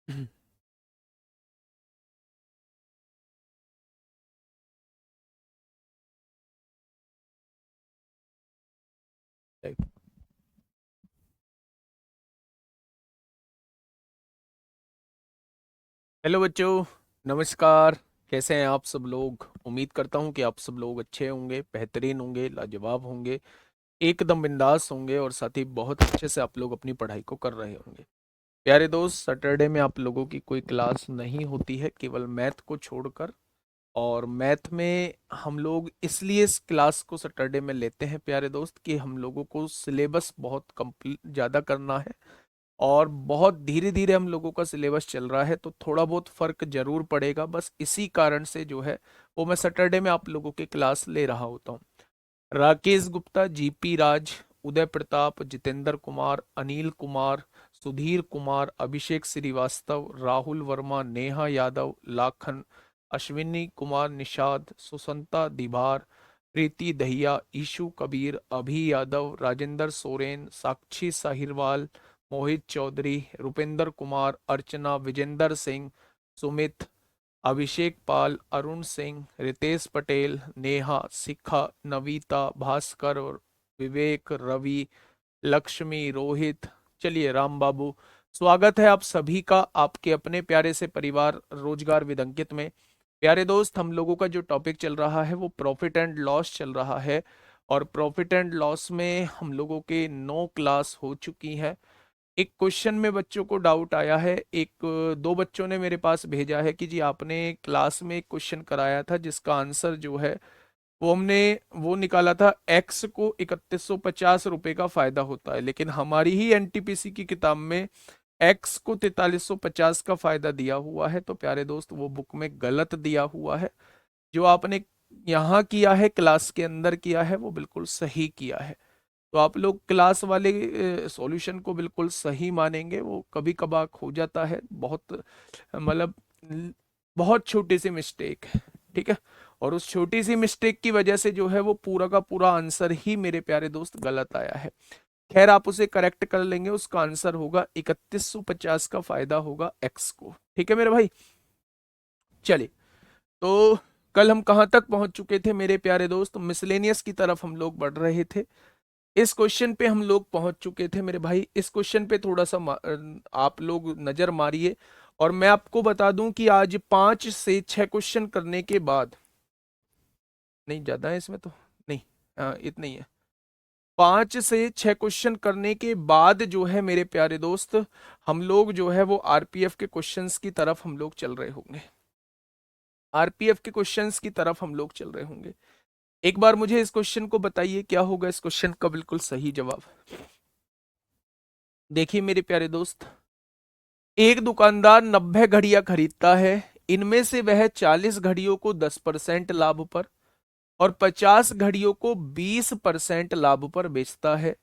Hello बच्चों, नमस्कार। कैसे हैं आप सब लोग? उम्मीद करता हूं कि आप सब लोग अच्छे होंगे, बेहतरीन होंगे, लाजवाब होंगे, एकदम बिंदास होंगे और साथ ही बहुत अच्छे से आप लोग अपनी पढ़ाई को कर रहे होंगे। प्यारे दोस्त, सैटरडे में आप लोगों की कोई क्लास नहीं होती है, केवल मैथ को छोड़कर। और मैथ में हम लोग इसलिए इस क्लास को सैटरडे में लेते हैं प्यारे दोस्त कि हम लोगों को सिलेबस बहुत कंप्लीट ज़्यादा करना है और बहुत धीरे धीरे हम लोगों का सिलेबस चल रहा है, तो थोड़ा बहुत फर्क जरूर पड़ेगा। बस इसी कारण से जो है वो मैं सैटरडे में आप लोगों की क्लास ले रहा होता हूँ। राकेश गुप्ता, जीपी राज, उदय प्रताप, जितेंद्र कुमार, अनिल कुमार, सुधीर कुमार, अभिषेक श्रीवास्तव, राहुल वर्मा, नेहा यादव, लाखन, अश्विनी कुमार निषाद, सुसंता दिभार, प्रीति दहिया, ईशु कबीर, अभि यादव, राजेंद्र सोरेन, साक्षी साहिरवाल, मोहित चौधरी, रुपेंद्र कुमार, अर्चना, विजेंद्र सिंह, सुमित, अभिषेक पाल, अरुण सिंह, रितेश पटेल, नेहा, शिखा, नवीता, भास्कर और विवेक, रवि, लक्ष्मी, रोहित। चलिए राम बाबू, स्वागत है आप सभी का आपके अपने प्यारे से परिवार रोजगार विद अंकित में। प्यारे दोस्त, हम लोगों का जो टॉपिक चल रहा है वो प्रॉफिट एंड लॉस चल रहा है। और प्रॉफिट एंड लॉस में हम लोगों के 9 क्लास हो चुकी है। एक क्वेश्चन में बच्चों को डाउट आया है, एक दो बच्चों ने मेरे पास भेजा है कि जी आपने क्लास में एक क्वेश्चन कराया था जिसका आंसर जो है वो हमने वो निकाला था, एक्स को 3150 रुपए का फायदा होता है, लेकिन हमारी ही एनटीपीसी की किताब में एक्स को 4350 का फायदा दिया हुआ है। तो प्यारे दोस्त, वो बुक में गलत दिया हुआ है। जो आपने यहाँ किया है, क्लास के अंदर किया है, वो बिल्कुल सही किया है। तो आप लोग क्लास वाले सॉल्यूशन को बिल्कुल सही मानेंगे। वो कभी कभार हो जाता है, बहुत मतलब बहुत छोटी सी मिस्टेक है, ठीक है। और उस छोटी सी मिस्टेक की वजह से जो है वो पूरा का पूरा आंसर ही मेरे प्यारे दोस्त गलत आया है। खैर, आप उसे करेक्ट कर लेंगे। उसका आंसर होगा 3150 का फायदा होगा एक्स को, ठीक है मेरे भाई। चलिए, तो कल हम कहाँ तक पहुंच चुके थे मेरे प्यारे दोस्त? मिसलेनियस की तरफ हम लोग बढ़ रहे थे। इस क्वेश्चन पे हम लोग पहुंच चुके थे मेरे भाई। इस क्वेश्चन पे थोड़ा सा आप लोग नजर मारिए। और मैं आपको बता दूं कि आज 5 से 6 क्वेश्चन करने के बाद, नहीं ज्यादा है इसमें तो, नहीं, इतना ही है। 5 से 6 क्वेश्चन करने के बाद जो है मेरे प्यारे दोस्त, हम लोग जो है वो आरपीएफ के क्वेश्चंस की तरफ हम लोग चल रहे होंगे। आरपीएफ के क्वेश्चंस की तरफ हम लोग चल रहे होंगे। एक बार मुझे इस क्वेश्चन को बताइए, क्या होगा इस क्वेश्चन का बिल्कुल सही जवाब? देखिए मेरे प्यारे दोस्त, एक दुकानदार 90 घड़ियां खरीदता है। इनमें से वह 40 घड़ियों को 10% लाभ पर और 50 घड़ियों को 20% लाभ पर बेचता है।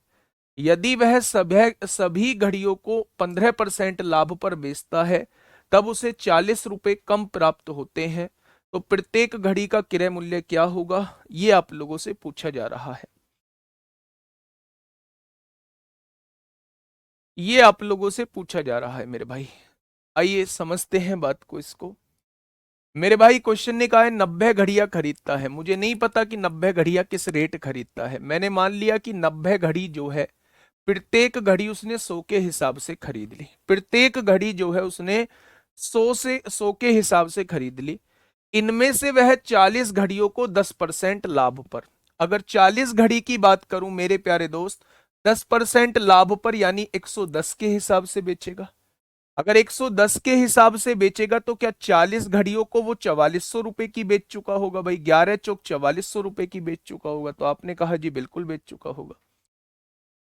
यदि वह सभी सभी घड़ियों को 15% लाभ पर बेचता है, तब उसे 40 रुपए कम प्राप्त होते हैं। तो प्रत्येक घड़ी का क्रय मूल्य क्या होगा, ये आप लोगों से पूछा जा रहा है। ये आप लोगों से पूछा जा रहा है मेरे भाई। आइए समझते हैं बात को इसको। मेरे भाई, क्वेश्चन ने कहा है 90 घड़ियां खरीदता है। मुझे नहीं पता कि 90 घड़ियां किस रेट खरीदता है। मैंने मान लिया कि 90 घड़ी जो है, प्रत्येक घड़ी उसने 100 के हिसाब से खरीद ली। प्रत्येक घड़ी जो है उसने 100 के हिसाब से खरीद ली। इनमें से वह 40 घड़ियों को 10% लाभ पर, अगर 40 घड़ी की बात करूं मेरे प्यारे दोस्त, 10% लाभ पर यानी 110 के हिसाब से बेचेगा। अगर 110 के हिसाब से बेचेगा तो क्या 40 घड़ियों को वो 4400 रुपए की बेच चुका होगा? भाई 11 चौक 4400 रुपए की बेच चुका होगा। तो आपने कहा जी बिल्कुल बेच चुका होगा।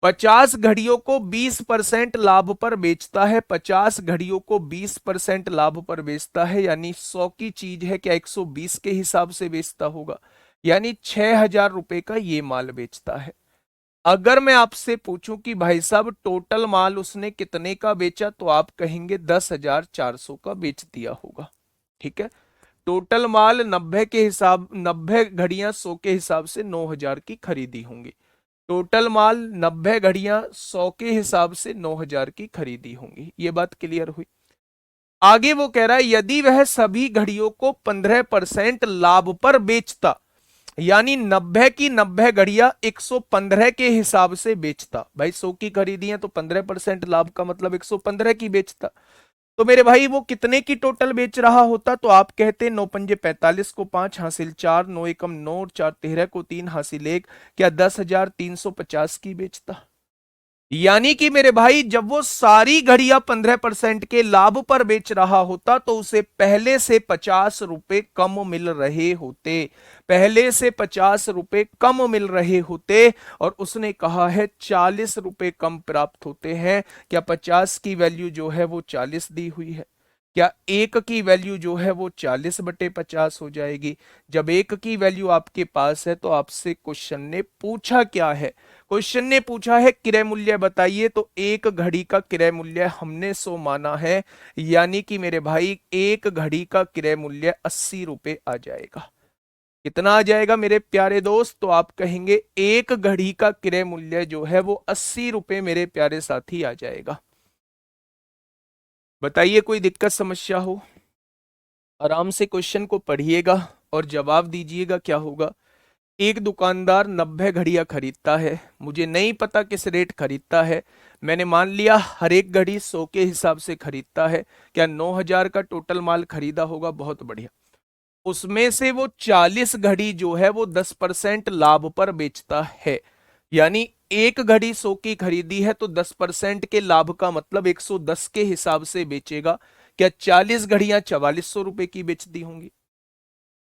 50 घड़ियों को 20% लाभ पर बेचता है। 50 घड़ियों को 20% लाभ पर बेचता है, यानी 100 की चीज है, क्या 120 के हिसाब से बेचता होगा? यानी 6000 रुपए का ये माल बेचता है। अगर मैं आपसे पूछूं कि भाई साहब टोटल माल उसने कितने का बेचा, तो आप कहेंगे 10,400 का बेच दिया होगा, ठीक है। टोटल माल 90 घड़ियां 100 के हिसाब से 9,000 की खरीदी होंगी। टोटल माल 90 घड़ियां 100 के हिसाब से 9,000 की खरीदी होंगी। ये बात क्लियर हुई? आगे वो कह रहा है यदि वह सभी घड़ियों को 15% लाभ पर बेचता, यानी 90 की 90 घड़ियां 115 के हिसाब से बेचता। भाई 100 की खरीदी है तो 15% लाभ का मतलब 115 की बेचता। तो मेरे भाई वो कितने की टोटल बेच रहा होता? तो आप कहते 9 पंजे 45 को 5 हासिल 4, 9 एकम 9 और 4 13 को 3 हासिल 1, क्या 10,350 की बेचता? यानी कि मेरे भाई जब वो सारी घड़ियां 15% के लाभ पर बेच रहा होता तो उसे पहले से 50 रुपए कम मिल रहे होते, पहले से 50 रुपए कम मिल रहे होते। और उसने कहा है 40 रुपए कम प्राप्त होते हैं। क्या 50 की वैल्यू जो है वो 40 दी हुई है? क्या एक की वैल्यू जो है वो 40/50 हो जाएगी? जब एक की वैल्यू आपके पास है तो आपसे क्वेश्चन ने पूछा क्या है? क्वेश्चन ने पूछा है क्रय मूल्य बताइए। तो एक घड़ी का क्रय मूल्य हमने 100 माना है, यानी कि मेरे भाई एक घड़ी का क्रय मूल्य 80 रुपए आ जाएगा। कितना आ जाएगा मेरे प्यारे दोस्त? तो आप कहेंगे एक घड़ी का क्रय मूल्य जो है वो 80 रुपए मेरे प्यारे साथी आ जाएगा। बताइए कोई दिक्कत समस्या हो? आराम से क्वेश्चन को पढ़िएगा और जवाब दीजिएगा क्या होगा। एक दुकानदार 90 घड़ियां खरीदता है, मुझे नहीं पता किस रेट खरीदता है, मैंने मान लिया हर एक घड़ी 100 के हिसाब से खरीदता है। क्या 9,000 का टोटल माल खरीदा होगा? बहुत बढ़िया। उसमें से वो 40 घड़ी जो है वो 10% लाभ पर बेचता है, यानी एक घड़ी 100 की खरीदी है तो 10% के लाभ का मतलब 110 के हिसाब से बेचेगा। क्या 40 घड़ियां 4400 रुपए की बेच दी होंगी?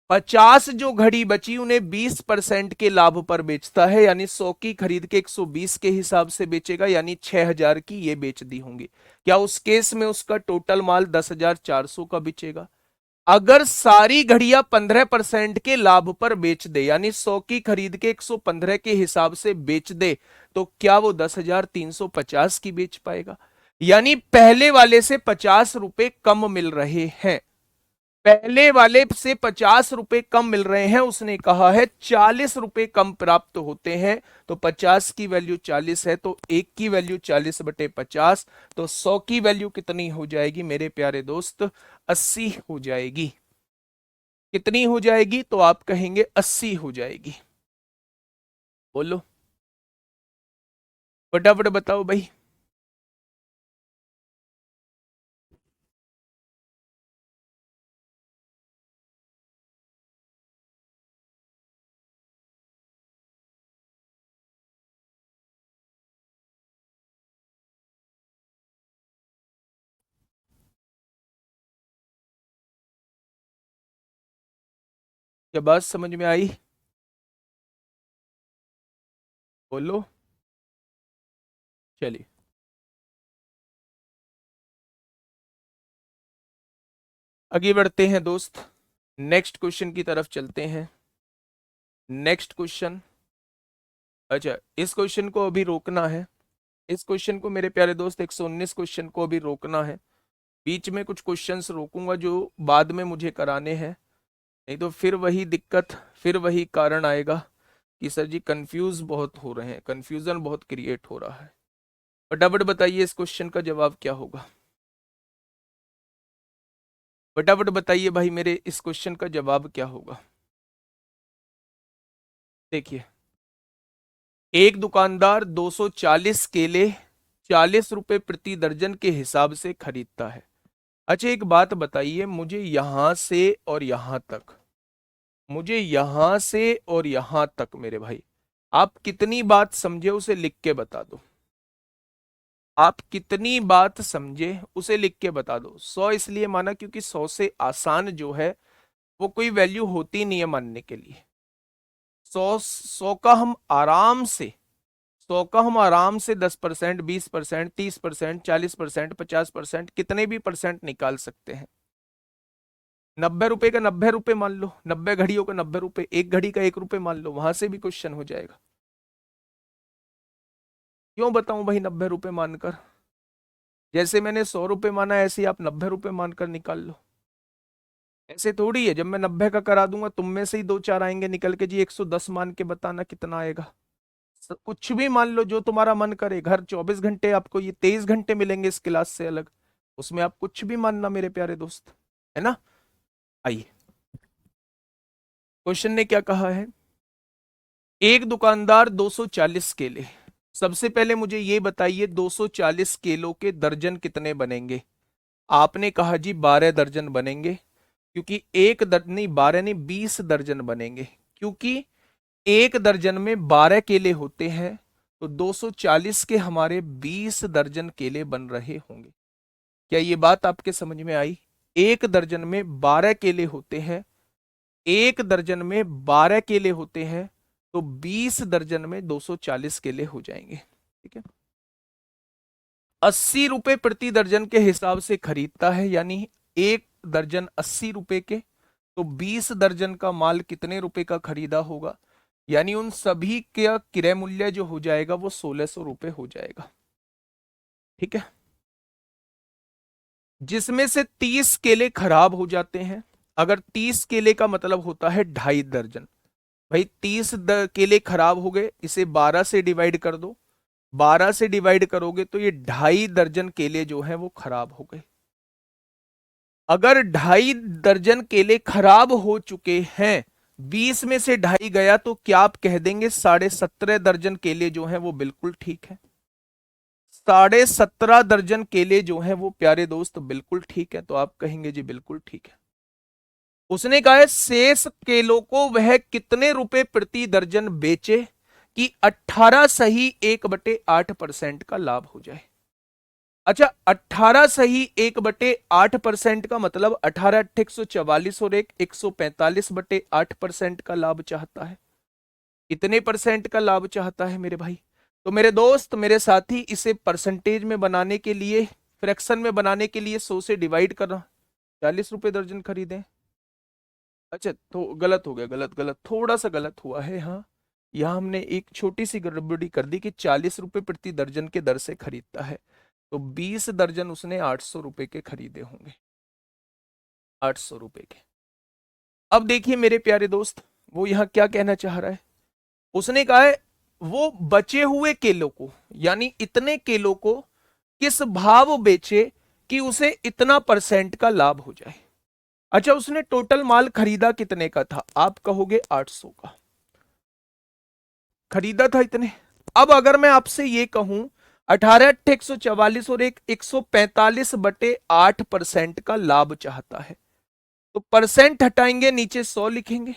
50 जो घड़ी बची उन्हें 20% के लाभ पर बेचता है, यानी 100 की खरीद के 120 के हिसाब से बेचेगा, यानी 6,000 की ये बेच दी होंगी। क्या उस केस में उसका टोटल माल 10,400 का बिचेगा? अगर सारी घड़ियां 15% के लाभ पर बेच दे, यानी 100 की खरीद के 115 के हिसाब से बेच दे, तो क्या वो 10,350 की बेच पाएगा? यानी पहले वाले से 50 रुपए कम मिल रहे हैं, पहले वाले से 50 रुपए कम मिल रहे हैं। उसने कहा है 40 रुपए कम प्राप्त होते हैं। तो 50 की वैल्यू 40 है तो एक की वैल्यू 40/50, तो 100 की वैल्यू कितनी हो जाएगी मेरे प्यारे दोस्त? 80 हो जाएगी। कितनी हो जाएगी? तो आप कहेंगे 80 हो जाएगी। बोलो फटाफट बताओ भाई। क्या बात समझ में आई? बोलो। चलिए आगे बढ़ते हैं दोस्त, नेक्स्ट क्वेश्चन की तरफ चलते हैं। नेक्स्ट क्वेश्चन, अच्छा इस क्वेश्चन को अभी रोकना है। इस क्वेश्चन को मेरे प्यारे दोस्त 119 क्वेश्चन को अभी रोकना है। बीच में कुछ क्वेश्चंस रोकूंगा जो बाद में मुझे कराने हैं, नहीं तो फिर वही दिक्कत, फिर वही कारण आएगा कि सर जी कंफ्यूज बहुत हो रहे हैं, कंफ्यूजन बहुत क्रिएट हो रहा है। फटाफट बताइए इस क्वेश्चन का जवाब क्या होगा? फटाफट बताइए भाई मेरे इस क्वेश्चन का जवाब क्या होगा? देखिए, एक दुकानदार 240 केले 40 रुपए प्रति दर्जन के हिसाब से खरीदता है। अच्छा एक बात बताइए, मुझे यहां से और यहां तक, मुझे यहां से और यहां तक मेरे भाई, आप कितनी बात समझे उसे लिख के बता दो। आप कितनी बात समझे उसे लिख के बता दो। 100 इसलिए माना क्योंकि 100 से आसान जो है वो कोई वैल्यू होती नहीं है मानने के लिए। 100 100 का हम आराम से, 100 का हम आराम से 10%, 20%, 30%, 40%, 50%, कितने भी परसेंट निकाल सकते हैं। 90 रुपए का 90 रुपए मान लो, 90 घड़ियों का 90 रुपए, एक घड़ी का 1 रुपए मान लो, वहां से भी क्वेश्चन हो जाएगा। क्यों बताऊं भाई 90 रुपए मानकर? जैसे मैंने 100 रुपए माना ऐसे ही आप 90 रुपए मानकर निकाल लो। ऐसे थोड़ी है जब मैं 90 का करा दूंगा तुम में से ही दो चार आएंगे निकल के जी 110 मान के बताना कितना आएगा। कुछ भी मान लो जो तुम्हारा मन करे। घर 24 घंटे, आपको ये 23 घंटे मिलेंगे इस क्लास से अलग। उसमें आप कुछ भी मानना मेरे प्यारे दोस्त, है ना। आइए, क्वेश्चन ने क्या कहा है, एक दुकानदार 240 केले। सबसे पहले मुझे ये बताइए 240 केलों के दर्जन कितने बनेंगे। आपने कहा जी 12 दर्जन बनेंगे, क्योंकि एक दर्जन नहीं, 12 नहीं 20 दर्जन बनेंगे, क्योंकि एक दर्जन में 12 केले होते हैं, तो 240 के हमारे 20 दर्जन केले बन रहे होंगे। क्या ये बात आपके समझ में आई। एक दर्जन में 12 केले होते हैं, एक दर्जन में 12 केले होते हैं, तो 20 दर्जन में 240 केले हो जाएंगे। ठीक है, 80 रुपए प्रति दर्जन के हिसाब से खरीदता है, यानी एक दर्जन 80 रुपए के, तो 20 दर्जन का माल कितने रुपए का खरीदा होगा, यानी उन सभी का क्रय मूल्य जो हो जाएगा वो 1600 रुपए हो जाएगा। ठीक है, जिसमें से 30 केले खराब हो जाते हैं। अगर 30 केले का मतलब होता है 2.5 दर्जन, भाई 30 केले खराब हो गए, इसे 12 से डिवाइड कर दो, 12 से डिवाइड करोगे तो ये 2.5 दर्जन केले जो हैं वो खराब हो गए। अगर 2.5 दर्जन केले खराब हो चुके हैं, 20 में से 2.5 गया, तो क्या आप कह देंगे 17.5 दर्जन केले जो हैं वो बिल्कुल ठीक है। 17.5 दर्जन केले जो हैं वो प्यारे दोस्त बिल्कुल ठीक है, तो आप कहेंगे जी बिल्कुल ठीक है। उसने कहा है शेष केलों को वह कितने रुपए प्रति दर्जन बेचे कि 18 सही 1/8% का लाभ हो जाए। अच्छा, 18 सही 1/8% का मतलब 18 अट्ठे 144 और 145/8% का लाभ चाहता है। कितने परसेंट का लाभ चाहता है मेरे भाई। तो मेरे दोस्त मेरे साथी, इसे परसेंटेज में बनाने के लिए, फ्रैक्शन में बनाने के लिए 100 से डिवाइड करना, 40 रुपए दर्जन खरीदें। अच्छा, तो गलत हो गया, गलत गलत थोड़ा सा गलत हुआ है। हाँ, यहाँ हमने एक छोटी सी गड़बड़ी कर दी कि 40 रुपए प्रति दर्जन के दर से खरीदता है, तो 20 दर्जन उसने 800 रुपए के खरीदे होंगे, 800 रुपए के। अब देखिए मेरे प्यारे दोस्त, वो यहाँ क्या कहना चाह रहा है। उसने कहा है वो बचे हुए केलों को, यानी इतने केलों को किस भाव बेचे कि उसे इतना परसेंट का लाभ हो जाए। अच्छा, उसने टोटल माल खरीदा कितने का था, आप कहोगे 800 का खरीदा था इतने। अब अगर मैं आपसे ये कहूं 18 अट्ठे 144 और एक 145/8% का लाभ चाहता है, तो परसेंट हटाएंगे, नीचे 100 लिखेंगे,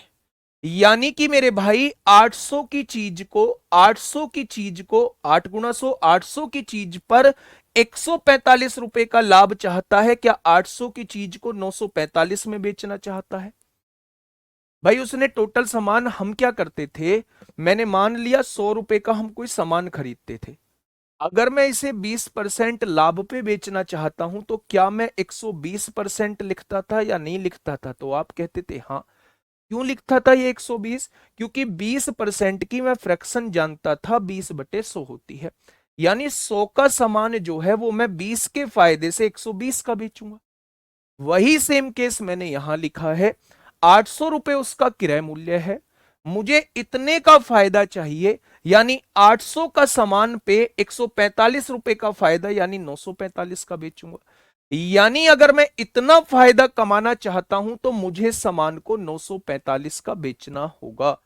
यानी कि मेरे भाई 800 की चीज को, 800 की चीज को 8 गुणा 100, 800 की चीज पर 145 रुपए का लाभ चाहता है। क्या 800 की चीज को 945 में बेचना चाहता है। भाई उसने टोटल सामान, हम क्या करते थे, मैंने मान लिया 100 रुपए का हम कोई सामान खरीदते थे, अगर मैं इसे 20% लाभ पे बेचना चाहता हूं तो क्या मैं 120% लिखता था या नहीं लिखता था, तो आप कहते थे हाँ। क्यों लिखता था ये 120, क्योंकि 20% की मैं फ्रैक्शन जानता था, 20/100 होती है, यानी 100 का सामान जो है वो मैं 20 के फायदे से 120 का बेचूंगा। वही सेम केस मैंने यहां लिखा है, 800 रुपए उसका किराया मूल्य है, मुझे इतने का फायदा चाहिए, यानी 800 का सामान पे 145 रुपए का फायदा, यानी 945 का बेचूंगा। यानी अगर मैं इतना फायदा कमाना चाहता हूं तो मुझे सामान को 945 का बेचना होगा,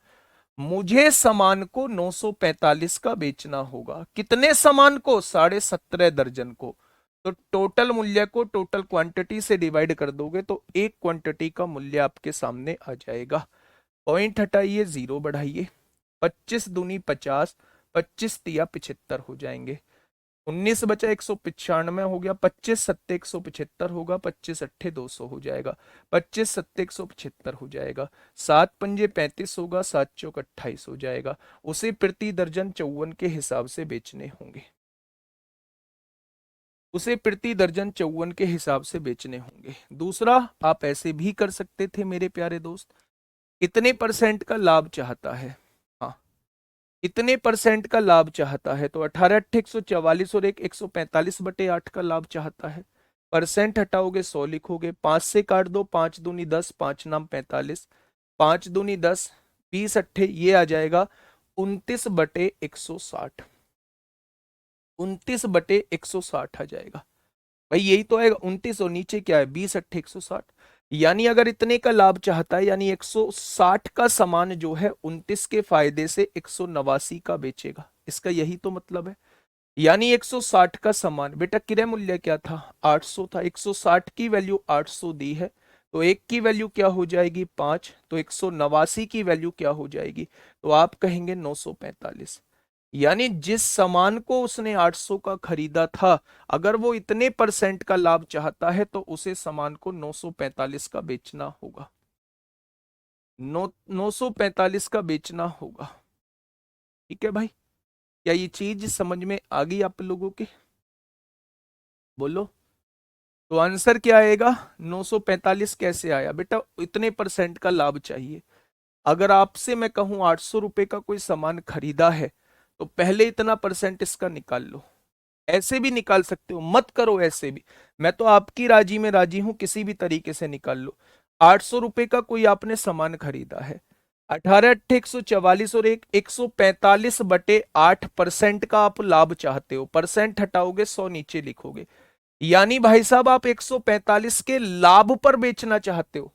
मुझे सामान को 945 का बेचना होगा। कितने सामान को, 17.5 दर्जन को। तो टोटल मूल्य को टोटल क्वांटिटी से डिवाइड कर दोगे तो एक क्वांटिटी का मूल्य आपके सामने आ जाएगा। पॉइंट हटाइए, जीरो बढ़ाइए, 25 दूनी 50, 25 तिया 75 हो जाएंगे, 19 बचा 195 हो गया, 25 सत्ते 175 होगा, 25 अट्ठे 200 हो जाएगा, 25 सत्ते 175 हो जाएगा, 7 पंजे 35 होगा, 7 चौक 28 हो जाएगा। उसे प्रति दर्जन 54 के हिसाब से बेचने होंगे, उसे प्रति दर्जन 54 के हिसाब से बेचने होंगे। दूसरा आप ऐसे भी कर सकते थे मेरे प्यारे दोस्त, कितने परसेंट का लाभ चाहता है, हाँ इतने परसेंट का लाभ चाहता है, तो 18 अट्ठे 144 और एक 145/8 का लाभ चाहता है। परसेंट हटाओगे 100 लिखोगे, 5 से काट दो, 5 दूनी 10, 5 नाम 45, 5 दूनी 10, 20 अट्ठे ये आ जाएगा 29/160, 29/160 आ जाएगा। भाई यही तो है 29, और नीचे क्या है 20 अट्ठे 160। यानी अगर इतने का लाभ चाहता है, यानी 160 का सामान जो है 29 के फायदे से 189 का बेचेगा, इसका यही तो मतलब है। यानी 160 का सामान, बेटा क्रय मूल्य क्या था 800 था, 160 की वैल्यू 800 दी है, तो एक की वैल्यू क्या हो जाएगी 5, तो 189 की वैल्यू क्या हो जाएगी, तो आप कहेंगे 945। यानी जिस सामान को उसने 800 का खरीदा था, अगर वो इतने परसेंट का लाभ चाहता है तो उसे सामान को 945 का बेचना होगा। 945 का बेचना होगा। ठीक है भाई, क्या ये चीज समझ में आ गई आप लोगों के? बोलो। तो आंसर क्या आएगा? 945 कैसे आया बेटा? इतने परसेंट का लाभ चाहिए। अगर आपसे मैं कहूं 800 रुपए का कोई सामान खरीदा है, तो पहले इतना परसेंट इसका निकाल लो। ऐसे भी निकाल सकते हो, मत करो ऐसे भी, मैं तो आपकी राजी में राजी हूं, किसी भी तरीके से निकाल लो। 800 रुपए का कोई आपने सामान खरीदा है, 18 अट्ठे 144 और एक 145/8% का आप लाभ चाहते हो। परसेंट हटाओगे 100 नीचे लिखोगे, यानी भाई साहब आप 145 के लाभ पर बेचना चाहते हो।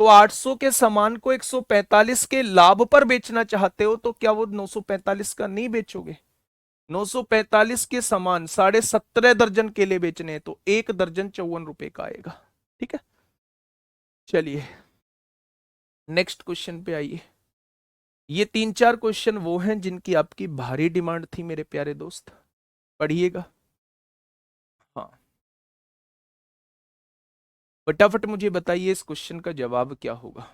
तो 800 के सामान को 145 के लाभ पर बेचना चाहते हो, तो क्या वो 945 का नहीं बेचोगे? 945 के सामान 17.5 दर्जन केले बेचने हैं, तो 1 दर्जन 54 रुपए का आएगा। ठीक है, चलिए नेक्स्ट क्वेश्चन पे आइए। ये 3-4 क्वेश्चन वो हैं जिनकी आपकी भारी डिमांड थी मेरे प्यारे दोस्त, पढ़िएगा। हाँ, फटाफट मुझे बताइए इस क्वेश्चन का जवाब क्या होगा।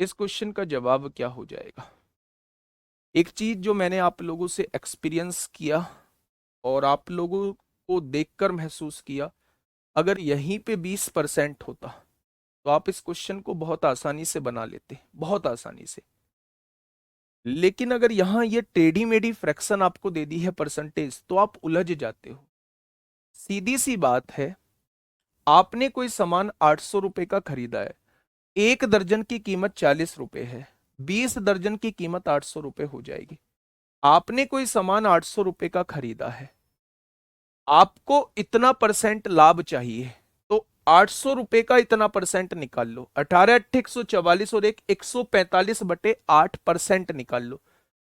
इस क्वेश्चन का जवाब क्या हो जाएगा? एक चीज जो मैंने आप लोगों से एक्सपीरियंस किया और आप लोगों को देखकर महसूस किया, अगर यहीं पे 20% होता तो आप इस क्वेश्चन को बहुत आसानी से बना लेते, बहुत आसानी से। लेकिन अगर यहां ये टेढ़ी मेढ़ी फ्रैक्शन आपको दे दी है परसेंटेज, तो आप उलझ जाते हो। सीधी सी बात है, आपने कोई सामान 800 रुपए का खरीदा है, 1 दर्जन की कीमत 40 रुपए है, 20 दर्जन की कीमत 800 रुपए हो जाएगी। आपने कोई सामान 800 रुपए का खरीदा है, आपको इतना परसेंट लाभ चाहिए, तो 800 रुपए का इतना परसेंट निकाल लो, 18 अट्ठे 144 और एक 145/8% निकाल लो।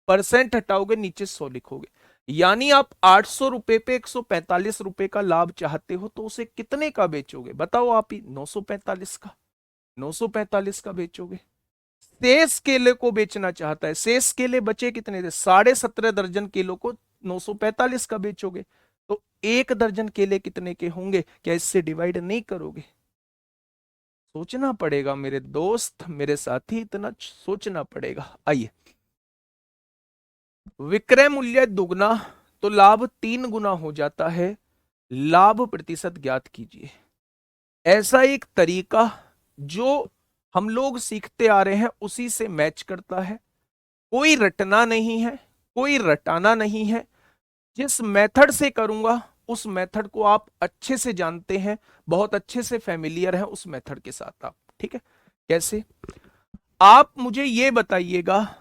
परसेंट हटाओगे नीचे 100 लिखोगे, यानी आप 800 रुपए पे 145 रुपए का लाभ चाहते हो, तो उसे कितने का बेचोगे बताओ आप ही? 945 का। 945 का बेचोगे। शेष केले को बेचना चाहता है, शेष केले बचे कितने थे? 17.5 दर्जन केलों को 945 का बेचोगे, तो 1 दर्जन केले कितने के होंगे? क्या इससे डिवाइड नहीं करोगे? सोचना पड़ेगा मेरे दोस्त, मेरे साथी, इतना सोचना पड़ेगा। आइए, विक्रय मूल्य दुगना तो लाभ 3 गुना हो जाता है, लाभ प्रतिशत ज्ञात कीजिए। ऐसा एक तरीका जो हम लोग सीखते आ रहे हैं उसी से मैच करता है। कोई रटना नहीं है, कोई रटाना नहीं है। जिस मेथड से करूंगा उस मेथड को आप अच्छे से जानते हैं, बहुत अच्छे से फेमिलियर हैं उस मेथड के साथ आप। ठीक है, कैसे? आप मुझे यह बताइएगा,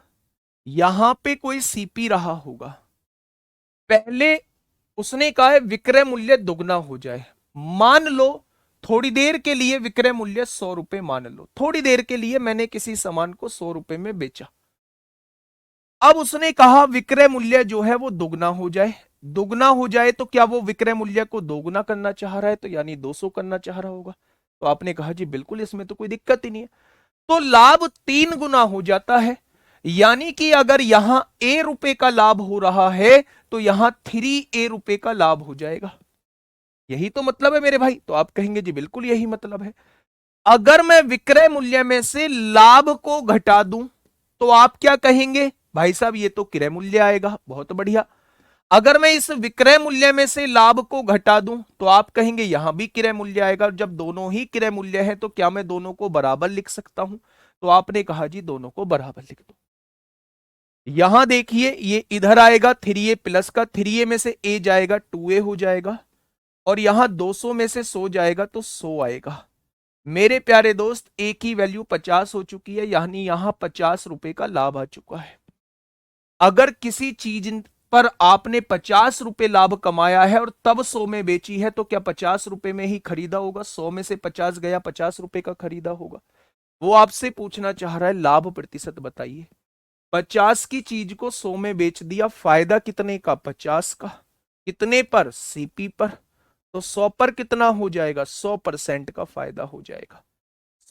यहां पे कोई सीपी रहा होगा, पहले उसने कहा है विक्रय मूल्य दुगना हो जाए। मान लो थोड़ी देर के लिए विक्रय मूल्य 100 रुपए मान लो, थोड़ी देर के लिए मैंने किसी सामान को 100 रुपए में बेचा। अब उसने कहा विक्रय मूल्य जो है वो दुगना हो जाए। दुगना हो जाए तो क्या वो विक्रय मूल्य को दोगुना करना चाह रहा है, तो यानी 200 करना चाह रहा होगा। तो आपने कहा जी बिल्कुल, इसमें तो कोई दिक्कत ही नहीं है। तो लाभ 3 गुना हो जाता है, यानी कि अगर यहां ए रुपए का लाभ हो रहा है, तो यहां 3 रुपए का लाभ हो जाएगा। यही तो मतलब है मेरे भाई। तो आप कहेंगे जी बिल्कुल यही मतलब है। अगर मैं विक्रय मूल्य में से लाभ को घटा दूं, तो आप क्या कहेंगे? भाई साहब ये तो क्रय मूल्य आएगा। बहुत बढ़िया। अगर मैं इस विक्रय मूल्य में से लाभ को घटा दूं, तो आप कहेंगे यहां भी क्रय मूल्य आएगा। जब दोनों ही क्रय मूल्य है, तो क्या मैं दोनों को बराबर लिख सकता हूं? तो आपने कहा जी दोनों को बराबर लिख दो। यहां देखिए, ये इधर आएगा 3a प्लस का, 3a में से a जाएगा 2a हो जाएगा, और यहां 200 में से 100 जाएगा तो 100 आएगा। मेरे प्यारे दोस्त, a की वैल्यू 50 हो चुकी है, यानी यहां 50 रुपए का लाभ आ चुका है। अगर किसी चीज पर आपने 50 रुपए लाभ कमाया है और तब 100 में बेची है, तो क्या 50 रुपए में ही खरीदा होगा? 100 में से 50 गया, 50 रुपए का खरीदा होगा। वो आपसे पूछना चाह रहा है लाभ प्रतिशत बताइए। 50 की चीज को 100 में बेच दिया, फायदा कितने का? 50 का। कितने पर? सीपी पर। तो 100 पर कितना हो जाएगा? 100% का फायदा हो जाएगा।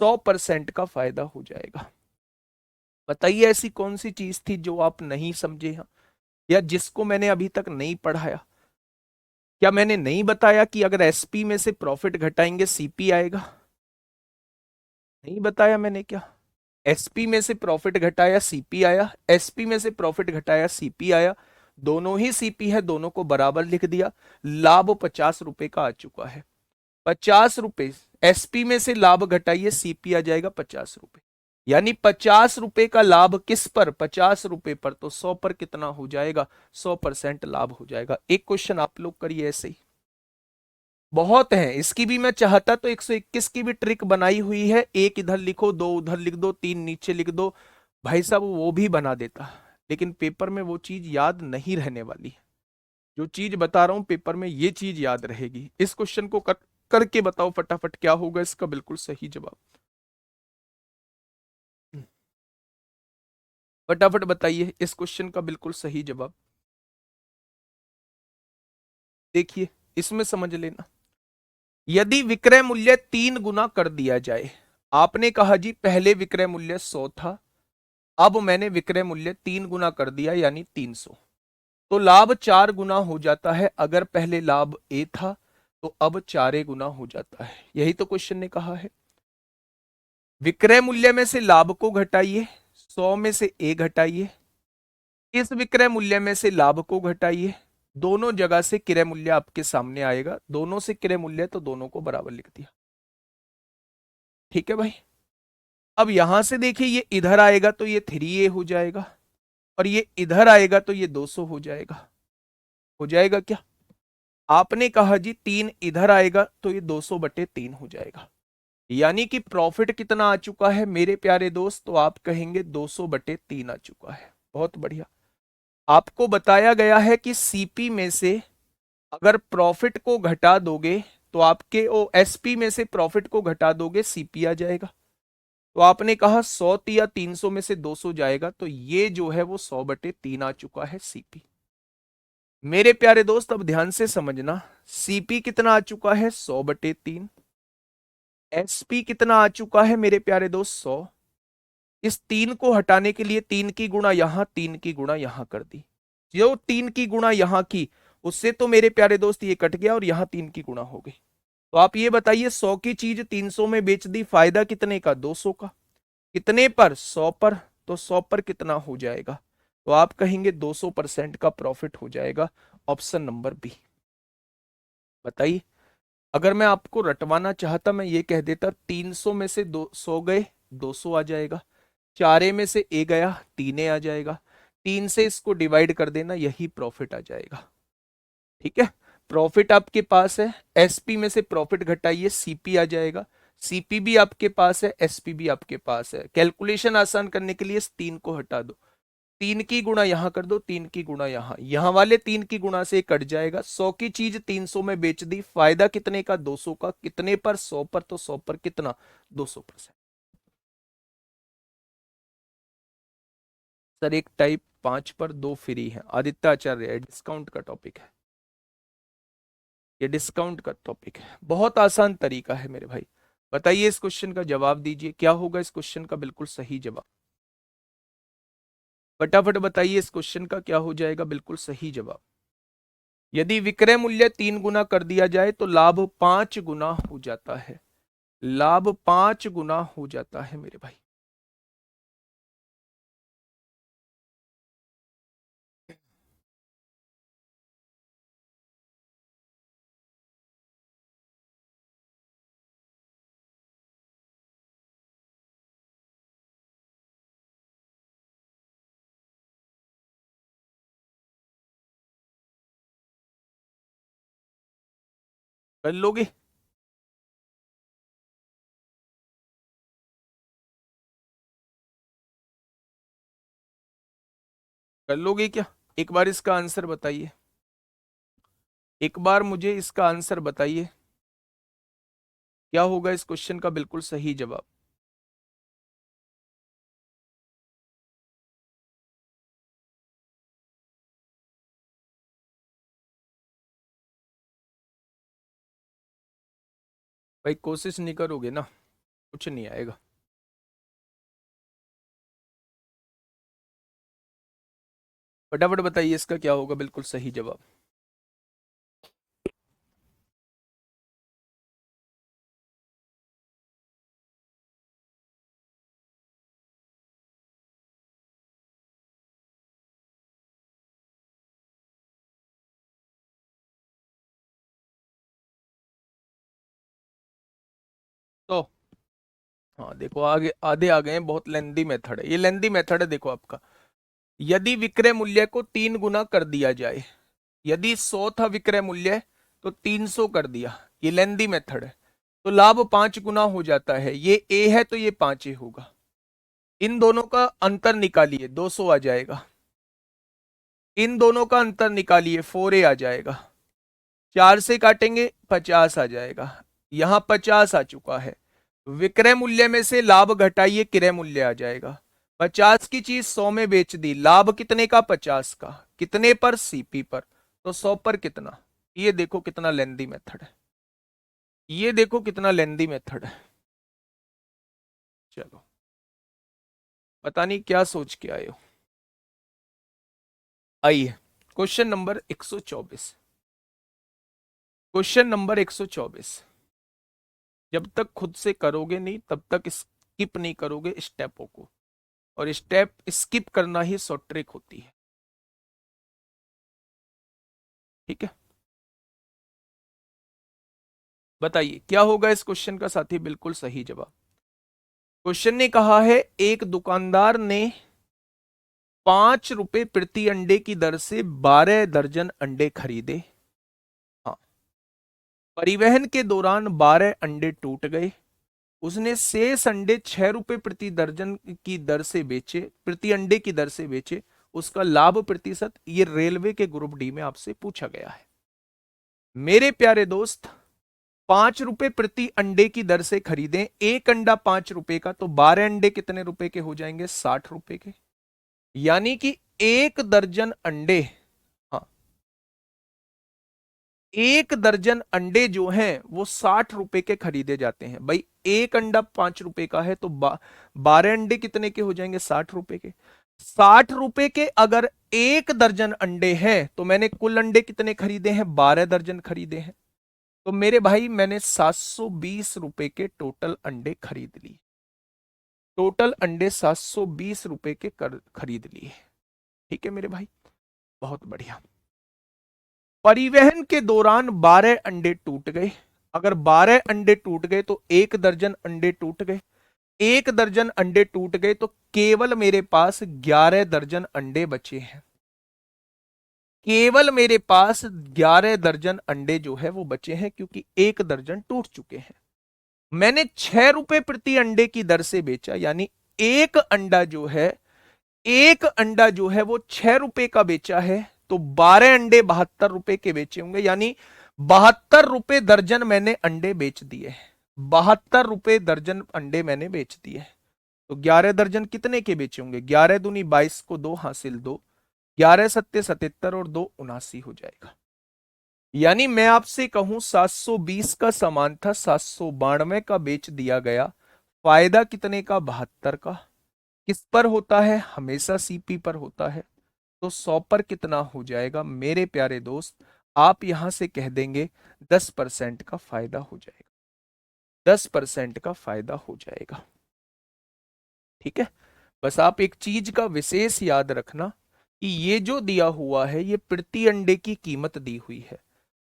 100% का फायदा हो जाएगा। बताइए ऐसी कौन सी चीज थी जो आप नहीं समझे हैं, या जिसको मैंने अभी तक नहीं पढ़ाया? क्या मैंने नहीं बताया कि अगर एसपी में से प्रॉफिट घटाएंगे सीपी आएगा? नहीं बताया मैंने क्या? एसपी में से प्रॉफिट घटाया सीपी आया, एसपी में से प्रॉफिट घटाया सीपी आया। दोनों ही सीपी है, दोनों को बराबर लिख दिया। लाभ 50 रुपए का आ चुका है। 50 रुपए एसपी में से लाभ घटाइए, सीपी आ जाएगा 50 रुपए। यानी 50 रुपए का लाभ किस पर? 50 रुपए पर। तो 100 पर कितना हो जाएगा? 100% लाभ हो जाएगा। एक क्वेश्चन आप लोग करिए ऐसे ही। बहुत है, इसकी भी मैं चाहता तो 121 की भी ट्रिक बनाई हुई है। एक इधर लिखो, दो उधर लिख दो, तीन नीचे लिख दो, भाई साहब वो भी बना देता। लेकिन पेपर में वो चीज याद नहीं रहने वाली। जो चीज बता रहा हूं पेपर में ये चीज याद रहेगी। इस क्वेश्चन को करके बताओ फटाफट क्या होगा इसका बिल्कुल सही जवाब। फटाफट बताइए इस क्वेश्चन का बिल्कुल सही जवाब। देखिए इसमें समझ लेना। यदि विक्रय मूल्य 3 गुना कर दिया जाए, आपने कहा जी पहले विक्रय मूल्य 100 था, अब मैंने विक्रय मूल्य 3 गुना कर दिया यानी 300, तो लाभ 4 गुना हो जाता है। अगर पहले लाभ ए था तो अब 4 गुना हो जाता है। यही तो क्वेश्चन ने कहा है। विक्रय मूल्य में से लाभ को घटाइए, 100 में से ए घटाइए, इस विक्रय मूल्य में से लाभ को घटाइए। दोनों जगह से क्रय मूल्य आपके सामने आएगा, दोनों से क्रय मूल्य, तो दोनों को बराबर लिख दिया। ठीक है भाई। अब यहां से देखिए ये इधर आएगा तो ये 3a हो जाएगा, और ये इधर आएगा तो ये 200 हो जाएगा। हो जाएगा क्या? आपने कहा जी 3 इधर आएगा तो ये 200/3 हो जाएगा। यानी कि प्रॉफिट कितना आ चुका है मेरे प्यारे दोस्त? तो आप कहेंगे 200/3 आ चुका है। बहुत बढ़िया। आपको बताया गया है कि सीपी में से अगर प्रॉफिट को घटा दोगे तो आपके ओ एसपी में से प्रॉफिट को घटा दोगे सीपी आ जाएगा। तो आपने कहा 100 या 300 में से 200 जाएगा, तो ये जो है वो 100/3 आ चुका है सीपी। मेरे प्यारे दोस्त अब ध्यान से समझना, सीपी कितना आ चुका है? 100/3। एसपी कितना आ चुका है मेरे प्यारे दोस्त? 100। इस 3 को हटाने के लिए 3 की गुणा यहां, 3 की गुणा यहां कर दी। जो 3 की गुणा यहां की, उससे तो मेरे प्यारे दोस्त ये कट गया और यहां 3 की गुणा हो गई। तो आप ये बताइए 100 की चीज 300 में बेच दी, फायदा कितने का? 200 का। कितने पर? 100 पर। तो 100 पर कितना हो जाएगा? तो आप कहेंगे 200% का प्रॉफिट हो जाएगा। Option number B. बताइए। अगर मैं आपको रटवाना चाहता मैं ये कह देता 300 में से 200 गए, 200 आ जाएगा। 4 में से ए गया, 3 आ जाएगा। 3 से इसको डिवाइड कर देना, यही प्रॉफिट आ जाएगा। ठीक है। प्रॉफिट आपके पास है, एसपी में से प्रॉफिट घटाइए, सीपी आ जाएगा। सीपी भी आपके पास है, एसपी भी आपके पास है। कैलकुलेशन आसान करने के लिए इस 3 को हटा दो, 3 की गुणा यहां कर दो, 3 की गुणा यहां, यहां वाले 3 की गुणा से कट जाएगा। 100 की चीज 300 में बेच दी, फायदा कितने का? 200 का। कितने पर? 100 पर। तो 100 पर कितना? 200%। सर एक टाइप 5 पर 2 फ्री है, आदित्य आचार्य, डिस्काउंट का टॉपिक है। ये डिस्काउंट का टॉपिक है। बहुत आसान तरीका है मेरे भाई। बताइए इस क्वेश्चन का जवाब दीजिए, क्या होगा इस क्वेश्चन का बिल्कुल सही जवाब? फटाफट बताइए इस क्वेश्चन का क्या हो जाएगा बिल्कुल सही जवाब। यदि विक्रय मूल्य 3 गुना कर दिया जाए तो लाभ 5 गुना हो जाता है। लाभ 5 गुना हो जाता है मेरे भाई। कर लोगे? कर लोगे क्या? एक बार इसका आंसर बताइए, एक बार मुझे इसका आंसर बताइए, क्या होगा इस क्वेश्चन का बिल्कुल सही जवाब? भाई कोशिश नहीं करोगे ना, कुछ नहीं आएगा। फटाफट बताइए इसका क्या होगा बिल्कुल सही जवाब। तो हाँ देखो, आगे आधे आ गए हैं, बहुत लेंदी मेथड है ये, लेंदी मेथड है। देखो आपका, यदि विक्रय मूल्य को 3 गुना कर दिया जाए, यदि 100 था विक्रय मूल्य तो 300 कर दिया, ये लेंदी मेथड है। तो लाभ 5 गुना हो जाता है, ये ए है तो ये 5 ए होगा। इन दोनों का अंतर निकालिए, 200 आ जाएगा। इन दोनों का अंतर निकालिए, 4 ए आ जाएगा। 4 से काटेंगे 50 आ जाएगा। यहां 50 आ चुका है। विक्रय मूल्य में से लाभ घटाइए, क्रय मूल्य आ जाएगा। 50 की चीज 100 में बेच दी, लाभ कितने का? 50 का। कितने पर? सीपी पर। तो 100 पर कितना? ये देखो कितना लेंदी मेथड है, ये देखो कितना लेंदी मेथड है। चलो, पता नहीं क्या सोच के आए हो। आइए क्वेश्चन नंबर 124। क्वेश्चन नंबर 124, जब तक खुद से करोगे नहीं तब तक स्किप नहीं करोगे स्टेपों को, और स्टेप स्किप करना ही शॉर्ट ट्रिक होती है। ठीक है, बताइए क्या होगा इस क्वेश्चन का साथी बिल्कुल सही जवाब। क्वेश्चन ने कहा है, एक दुकानदार ने 5 रुपए प्रति अंडे की दर से 12 दर्जन अंडे खरीदे। हाँ, परिवहन के दौरान 12 अंडे टूट गए। उसने शेष अंडे 6 रुपए प्रति दर्जन की दर से बेचे, प्रति अंडे की दर से बेचे। उसका लाभ प्रतिशत, ये रेलवे के ग्रुप डी में आपसे पूछा गया है। मेरे प्यारे दोस्त, 5 रुपए प्रति अंडे की दर से खरीदें, एक अंडा 5 रुपए का, तो 12 अंडे कितने रुपए के हो जाएंगे? 60 रुपए के। यानी कि एक दर्जन अंडे, हाँ, एक दर्जन अंडे जो हैं वो 60 रुपए के खरीदे जाते हैं। भाई एक अंडा 5 रुपए का है तो 12 अंडे कितने के हो जाएंगे? 60 रुपए के। 60 रुपए के अगर एक दर्जन अंडे हैं तो मैंने कुल अंडे कितने खरीदे हैं? 12 दर्जन खरीदे हैं। तो मेरे भाई मैंने 720 रुपए के टोटल अंडे खरीद लिए। टोटल अंडे 720 रुपए के खरीद लिए। ठीक है मेरे भाई, बहुत बढ़िया। परिवहन के दौरान 12 अंडे टूट गए। अगर 12 अंडे टूट गए तो एक दर्जन अंडे टूट गए। एक दर्जन अंडे टूट गए तो केवल मेरे पास 11 दर्जन अंडे बचे हैं। केवल मेरे पास 11 दर्जन अंडे जो है वो बचे हैं, क्योंकि एक दर्जन टूट चुके हैं। मैंने 6 रुपए प्रति अंडे की दर से बेचा, यानी एक अंडा जो है, एक अंडा जो है वो 6 रुपए का बेचा है। तो 12 अंडे 72 रुपए के बेचे होंगे, यानी 72 रुपए दर्जन मैंने अंडे बेच दिए। 72 रुपए दर्जन अंडे मैंने बेच दिए। तो 11 दर्जन कितने के बेचे होंगे? 11 दूनी 22 को 2 हासिल 2, 11 सत्ते 77 और 2 79 हो जाएगा। यानी मैं आपसे कहूं 720 का सामान था, 792 का बेच दिया गया। फायदा कितने का? 72 का। किस पर होता है? हमेशा सीपी पर होता है। तो 100 पर कितना हो जाएगा मेरे प्यारे दोस्त? आप यहां से कह देंगे 10% का फायदा हो जाएगा। 10% का फायदा हो जाएगा। ठीक है, बस आप एक चीज का विशेष याद रखना कि ये जो दिया हुआ है ये प्रति अंडे की कीमत दी हुई है,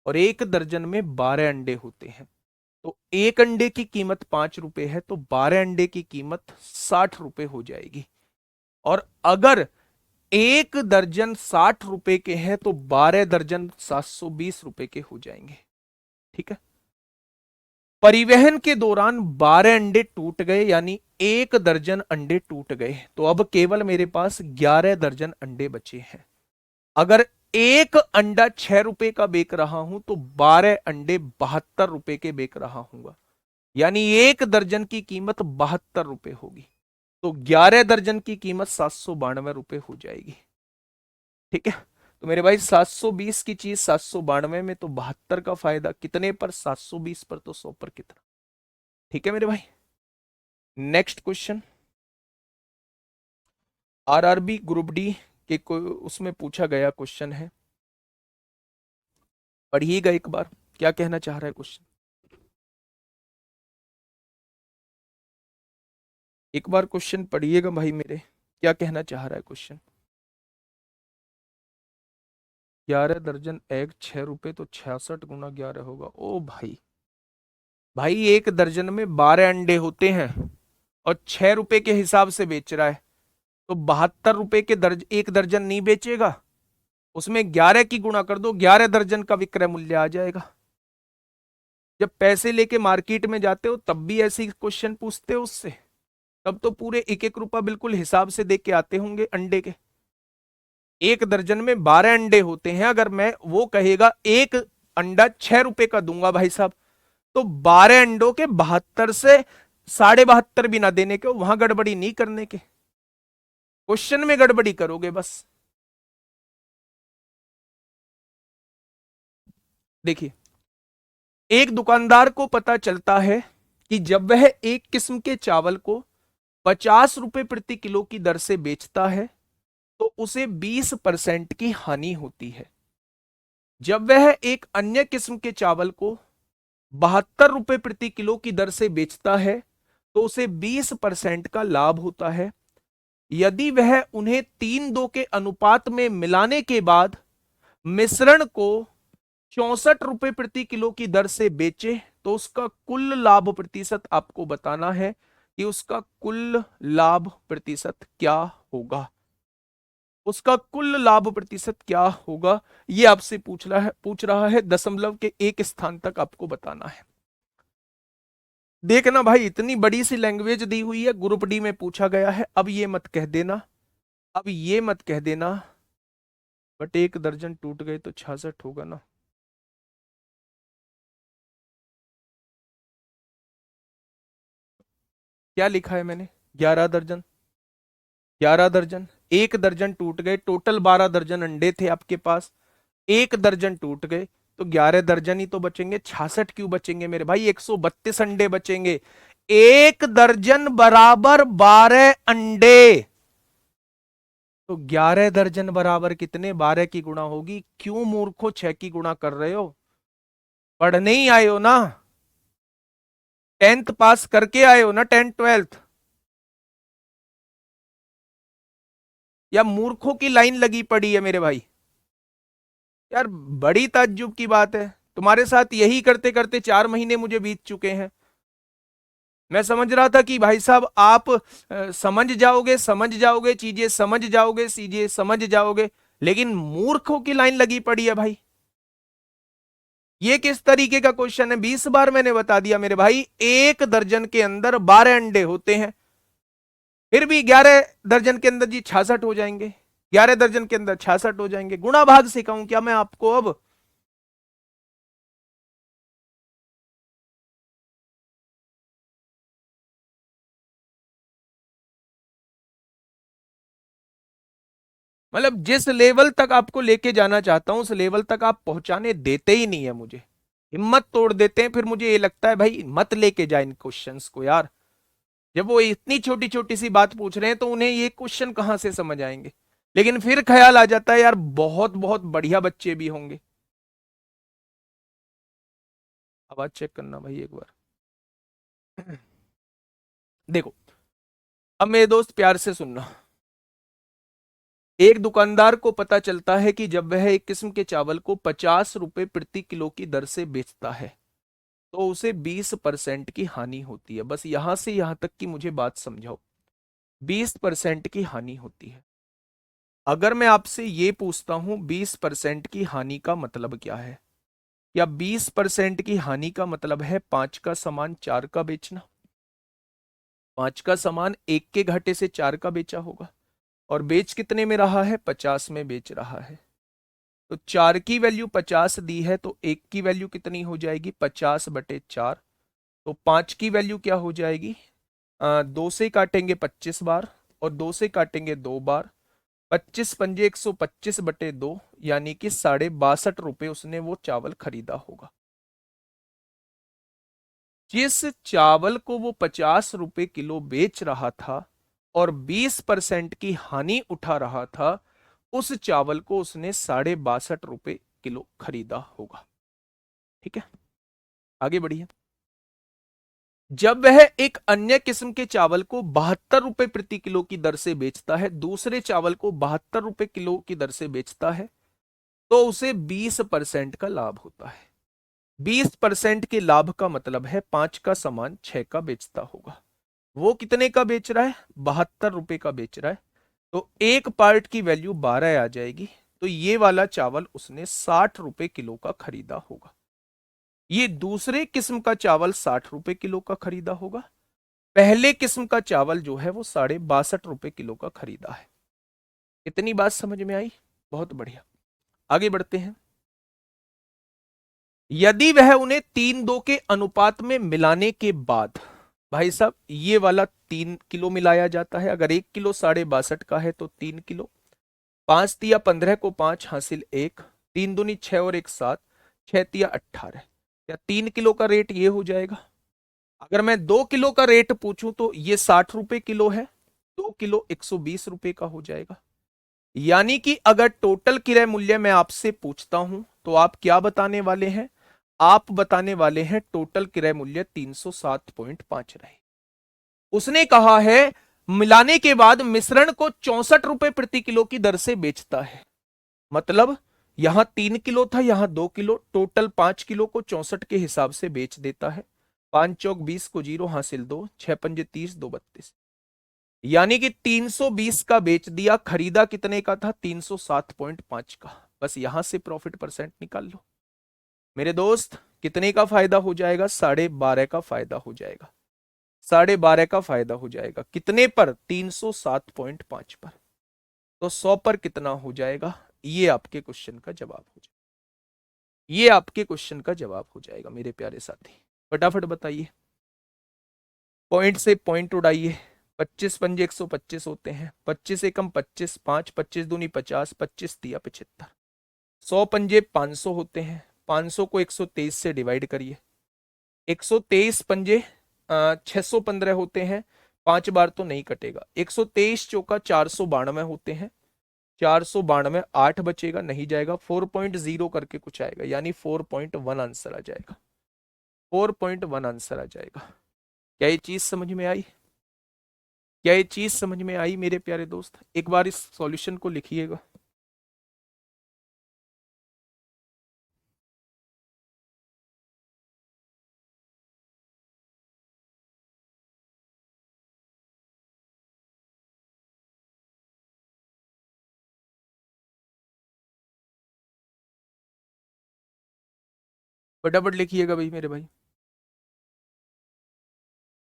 और एक दर्जन में 12 अंडे होते हैं। तो एक अंडे की कीमत 5 रुपए है, तो 12 अंडे की कीमत 60 रुपए हो जाएगी। और अगर एक दर्जन 60 रुपए के हैं तो 12 दर्जन 720 रुपए के हो जाएंगे। ठीक है, परिवहन के दौरान 12 अंडे टूट गए, यानी एक दर्जन अंडे टूट गए, तो अब केवल मेरे पास 11 दर्जन अंडे बचे हैं। अगर एक अंडा 6 रुपए का बेच रहा हूं तो 12 अंडे 72 रुपए के बेच रहा हूंगा, यानी एक दर्जन की कीमत 72 रुपए होगी। तो 11 दर्जन की कीमत 792 रुपए हो जाएगी। ठीक है, तो मेरे भाई 720 की चीज 792 में, तो 72 का फायदा कितने पर? 720 पर, तो 100 पर कितना? ठीक है मेरे भाई। Next question, RRB group D के उसमें पूछा गया क्वेश्चन है, पढ़िएगा एक बार क्या कहना चाह रहा है क्वेश्चन। एक बार क्वेश्चन पढ़िएगा भाई मेरे, क्या कहना चाह रहा है क्वेश्चन। 11 दर्जन एग 6 रुपए, तो 66 गुना 11 होगा। ओ भाई, भाई एक दर्जन में 12 अंडे होते हैं और 6 रुपए के हिसाब से बेच रहा है, तो 72 रुपए के एक दर्जन नहीं बेचेगा, उसमें 11 की गुणा कर दो, 11 दर्जन का विक्रय मूल्य आ जाएगा। जब पैसे लेके मार्केट में जाते हो तब भी ऐसे क्वेश्चन पूछते हो उससे, तब तो पूरे एक एक रुपया बिल्कुल हिसाब से दे के आते होंगे अंडे के। एक दर्जन में 12 अंडे होते हैं, अगर मैं वो कहेगा एक अंडा 6 रुपए का दूंगा भाई साहब, तो 12 अंडों के 72 से 72.5 भी ना देने के, वहां गड़बड़ी नहीं करने के, क्वेश्चन में गड़बड़ी करोगे बस। देखिए, एक दुकानदार को पता चलता है कि जब वह एक किस्म के चावल को 50 रुपए प्रति किलो की दर से बेचता है तो उसे 20% की हानि होती है। जब वह एक अन्य किस्म के चावल को 72 रुपए प्रति किलो की दर से बेचता है तो उसे 20% का लाभ होता है। यदि वह उन्हें 3-2 के अनुपात में मिलाने के बाद मिश्रण को 64 रुपए प्रति किलो की दर से बेचे तो उसका कुल लाभ प्रतिशत आपको बताना है कि उसका कुल लाभ प्रतिशत क्या होगा। उसका कुल लाभ प्रतिशत क्या होगा, यह आपसे पूछ रहा है दशमलव के एक स्थान तक आपको बताना है। देखना भाई, इतनी बड़ी सी लैंग्वेज दी हुई है, ग्रुप डी में पूछा गया है। अब ये मत कह देना, अब ये मत कह देना बट एक दर्जन टूट गए तो 66 होगा ना। क्या लिखा है मैंने? 11 दर्जन, 11 दर्जन, एक दर्जन टूट गए, टोटल 12 दर्जन अंडे थे आपके पास, एक दर्जन टूट गए तो 11 दर्जन ही तो बचेंगे, 66 क्यों बचेंगे मेरे भाई? 132 अंडे बचेंगे। एक दर्जन बराबर 12 अंडे, तो 11 दर्जन बराबर कितने? 12 की गुणा होगी। क्यों मूर्खो 6 की गुणा कर रहे हो? पढ़ने ही आए हो ना, 10th पास करके आए हो ना, 10th 12th, या मूर्खों की लाइन लगी पड़ी है मेरे भाई? यार बड़ी ताज्जुब की बात है, तुम्हारे साथ यही करते करते 4 महीने मुझे बीत चुके हैं। मैं समझ रहा था कि भाई साहब आप समझ जाओगे, समझ जाओगे चीजें, समझ जाओगे चीजें, समझ जाओगे, लेकिन मूर्खों की लाइन लगी पड़ी है भाई। ये किस तरीके का क्वेश्चन है? 20 बार मैंने बता दिया मेरे भाई, एक दर्जन के अंदर 12 अंडे होते हैं, फिर भी 11 दर्जन के अंदर जी 66 हो जाएंगे, 11 दर्जन के अंदर 66 हो जाएंगे। गुणा भाग सिखाऊं क्या मैं आपको अब? मतलब जिस लेवल तक आपको लेके जाना चाहता हूं उस लेवल तक आप पहुंचाने देते ही नहीं है मुझे, हिम्मत तोड़ देते हैं। फिर मुझे ये लगता है भाई मत लेके जाए इन क्वेश्चंस को यार, जब वो इतनी छोटी छोटी सी बात पूछ रहे हैं तो उन्हें ये क्वेश्चन कहां से समझ आएंगे। लेकिन फिर ख्याल आ जाता है यार बहुत बहुत बढ़िया बच्चे भी होंगे। आवाज चेक करना भाई एक बार। देखो, अब मेरे दोस्त प्यार से सुनना। एक दुकानदार को पता चलता है कि जब वह एक किस्म के चावल को 50 रुपए प्रति किलो की दर से बेचता है तो उसे 20% की हानि होती है। बस यहां से यहां तक की मुझे बात समझाओ, 20% की हानि होती है। अगर मैं आपसे ये पूछता हूं 20% की हानि का मतलब क्या है, या 20% की हानि का मतलब है 5 का सामान 4 का बेचना, 5 का सामान 1 के घाटे से 4 का बेचा होगा, और बेच कितने में रहा है? 50 में बेच रहा है। तो 4 की वैल्यू 50 दी है, तो 1 की वैल्यू कितनी हो जाएगी 50/4। तो 5 की वैल्यू क्या हो जाएगी, 2 से काटेंगे 25 बार और 2 से काटेंगे 2 बार, 25×5 125/2, यानी कि 62.5 रुपए उसने वो चावल खरीदा होगा। जिस चावल को वो 50 रुपए किलो बेच रहा था और 20% की हानि उठा रहा था, उस चावल को उसने 62.5 रुपए किलो खरीदा होगा। ठीक है, आगे बढ़िए। जब वह एक अन्य किस्म के चावल को 72 रुपए प्रति किलो की दर से बेचता है, दूसरे चावल को 72 रुपए किलो की दर से बेचता है, तो उसे 20% का लाभ होता है। 20% के लाभ का मतलब है 5 का सामान 6 का बेचता होगा। वो कितने का बेच रहा है, 72 रुपए का बेच रहा है, तो एक पार्ट की वैल्यू 12 आ जाएगी। तो ये वाला चावल उसने 60 रुपए किलो का खरीदा होगा। ये दूसरे किस्म का चावल 60 रुपए किलो का खरीदा होगा। पहले किस्म का चावल जो है वो 62.5 रुपए किलो का खरीदा है। इतनी बात समझ में आई, बहुत बढ़िया। आगे बढ़ते हैं। यदि वह उन्हें 3:2 के अनुपात में मिलाने के बाद, भाई साहब ये वाला 3 किलो मिलाया जाता है। अगर 1 किलो 62.5 का है तो 3 किलो, 5×3 = 15 को 5 हासिल 1, 3×2 = 6 और 1 7, 6×3 = 18। या 3 किलो का रेट ये हो जाएगा। अगर मैं 2 किलो का रेट पूछूं तो ये 60 रुपए किलो है, 2 किलो 120 रुपए का हो जाएगा। यानी कि अगर टोटल क्रय मूल्य मैं आपसे पूछता हूं तो आप क्या बताने वाले हैं, आप बताने वाले हैं टोटल क्रय मूल्य 307.5 रहे। उसने कहा है मिलाने के बाद मिश्रण को 64 रुपए प्रति किलो की दर से बेचता है। मतलब यहां 3 किलो था, यहां 2 किलो, टोटल 5 किलो को 64 के हिसाब से बेच देता है। 5×4 = 20 को 0 हासिल 2, 6×5 = 30, 2 32, यानी कि 320 का बेच दिया। खरीदा कितने का था, 307.5 का। बस यहां से प्रॉफिट परसेंट निकाल लो मेरे दोस्त। कितने का फायदा हो जाएगा, 12.5 का फायदा हो जाएगा। 12.5 का फायदा हो जाएगा कितने पर, 307.5 पर। तो 100 पर कितना हो जाएगा, ये आपके क्वेश्चन का जवाब हो जाएगा। ये आपके क्वेश्चन का जवाब हो जाएगा मेरे प्यारे साथी। फटाफट बताइए, पॉइंट से पॉइंट उड़ाइए। 25×5 125 होते हैं, 25 एकम 25, 5 25×2 = 50, 25×3 = 75। 100 पंजे 500 होते हैं, 500 को 123 से डिवाइड करिए। 123 पंजे 615 होते हैं, 5 बार तो नहीं कटेगा। 123 चौका 492 होते हैं, 492, 8 बचेगा नहीं जाएगा, 4.0 करके कुछ आएगा, यानी 4.1 आंसर आ जाएगा। 4.1 आंसर आ जाएगा। क्या ये चीज समझ में आई, क्या ये चीज समझ में आई मेरे प्यारे दोस्त? एक बार इस सॉल्यूशन को लिखिएगा। फटाफट लिखिएगा भाई मेरे भाई।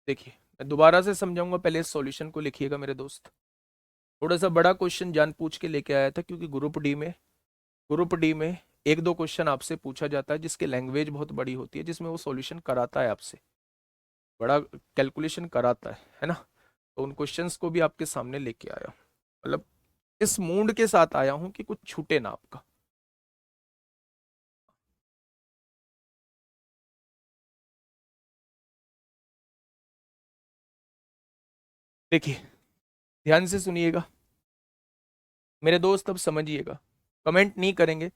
देखिए मैं दोबारा से समझाऊंगा, पहले इस सॉल्यूशन को लिखिएगा मेरे दोस्त। थोड़ा सा बड़ा क्वेश्चन जान पूछ के लेके आया था, क्योंकि ग्रुप डी में एक दो क्वेश्चन आपसे पूछा जाता है जिसके लैंग्वेज बहुत बड़ी होती है, जिसमें वो सॉल्यूशन कराता है आपसे, बड़ा कैलकुलेशन कराता है ना। तो उन क्वेश्चंस को भी आपके सामने लेके आया हूं, मतलब इस मूड के साथ आया हूं कि कुछ छूटे ना आपका। देखिए ध्यान से सुनिएगा मेरे दोस्त, अब समझिएगा। कमेंट नहीं करेंगे,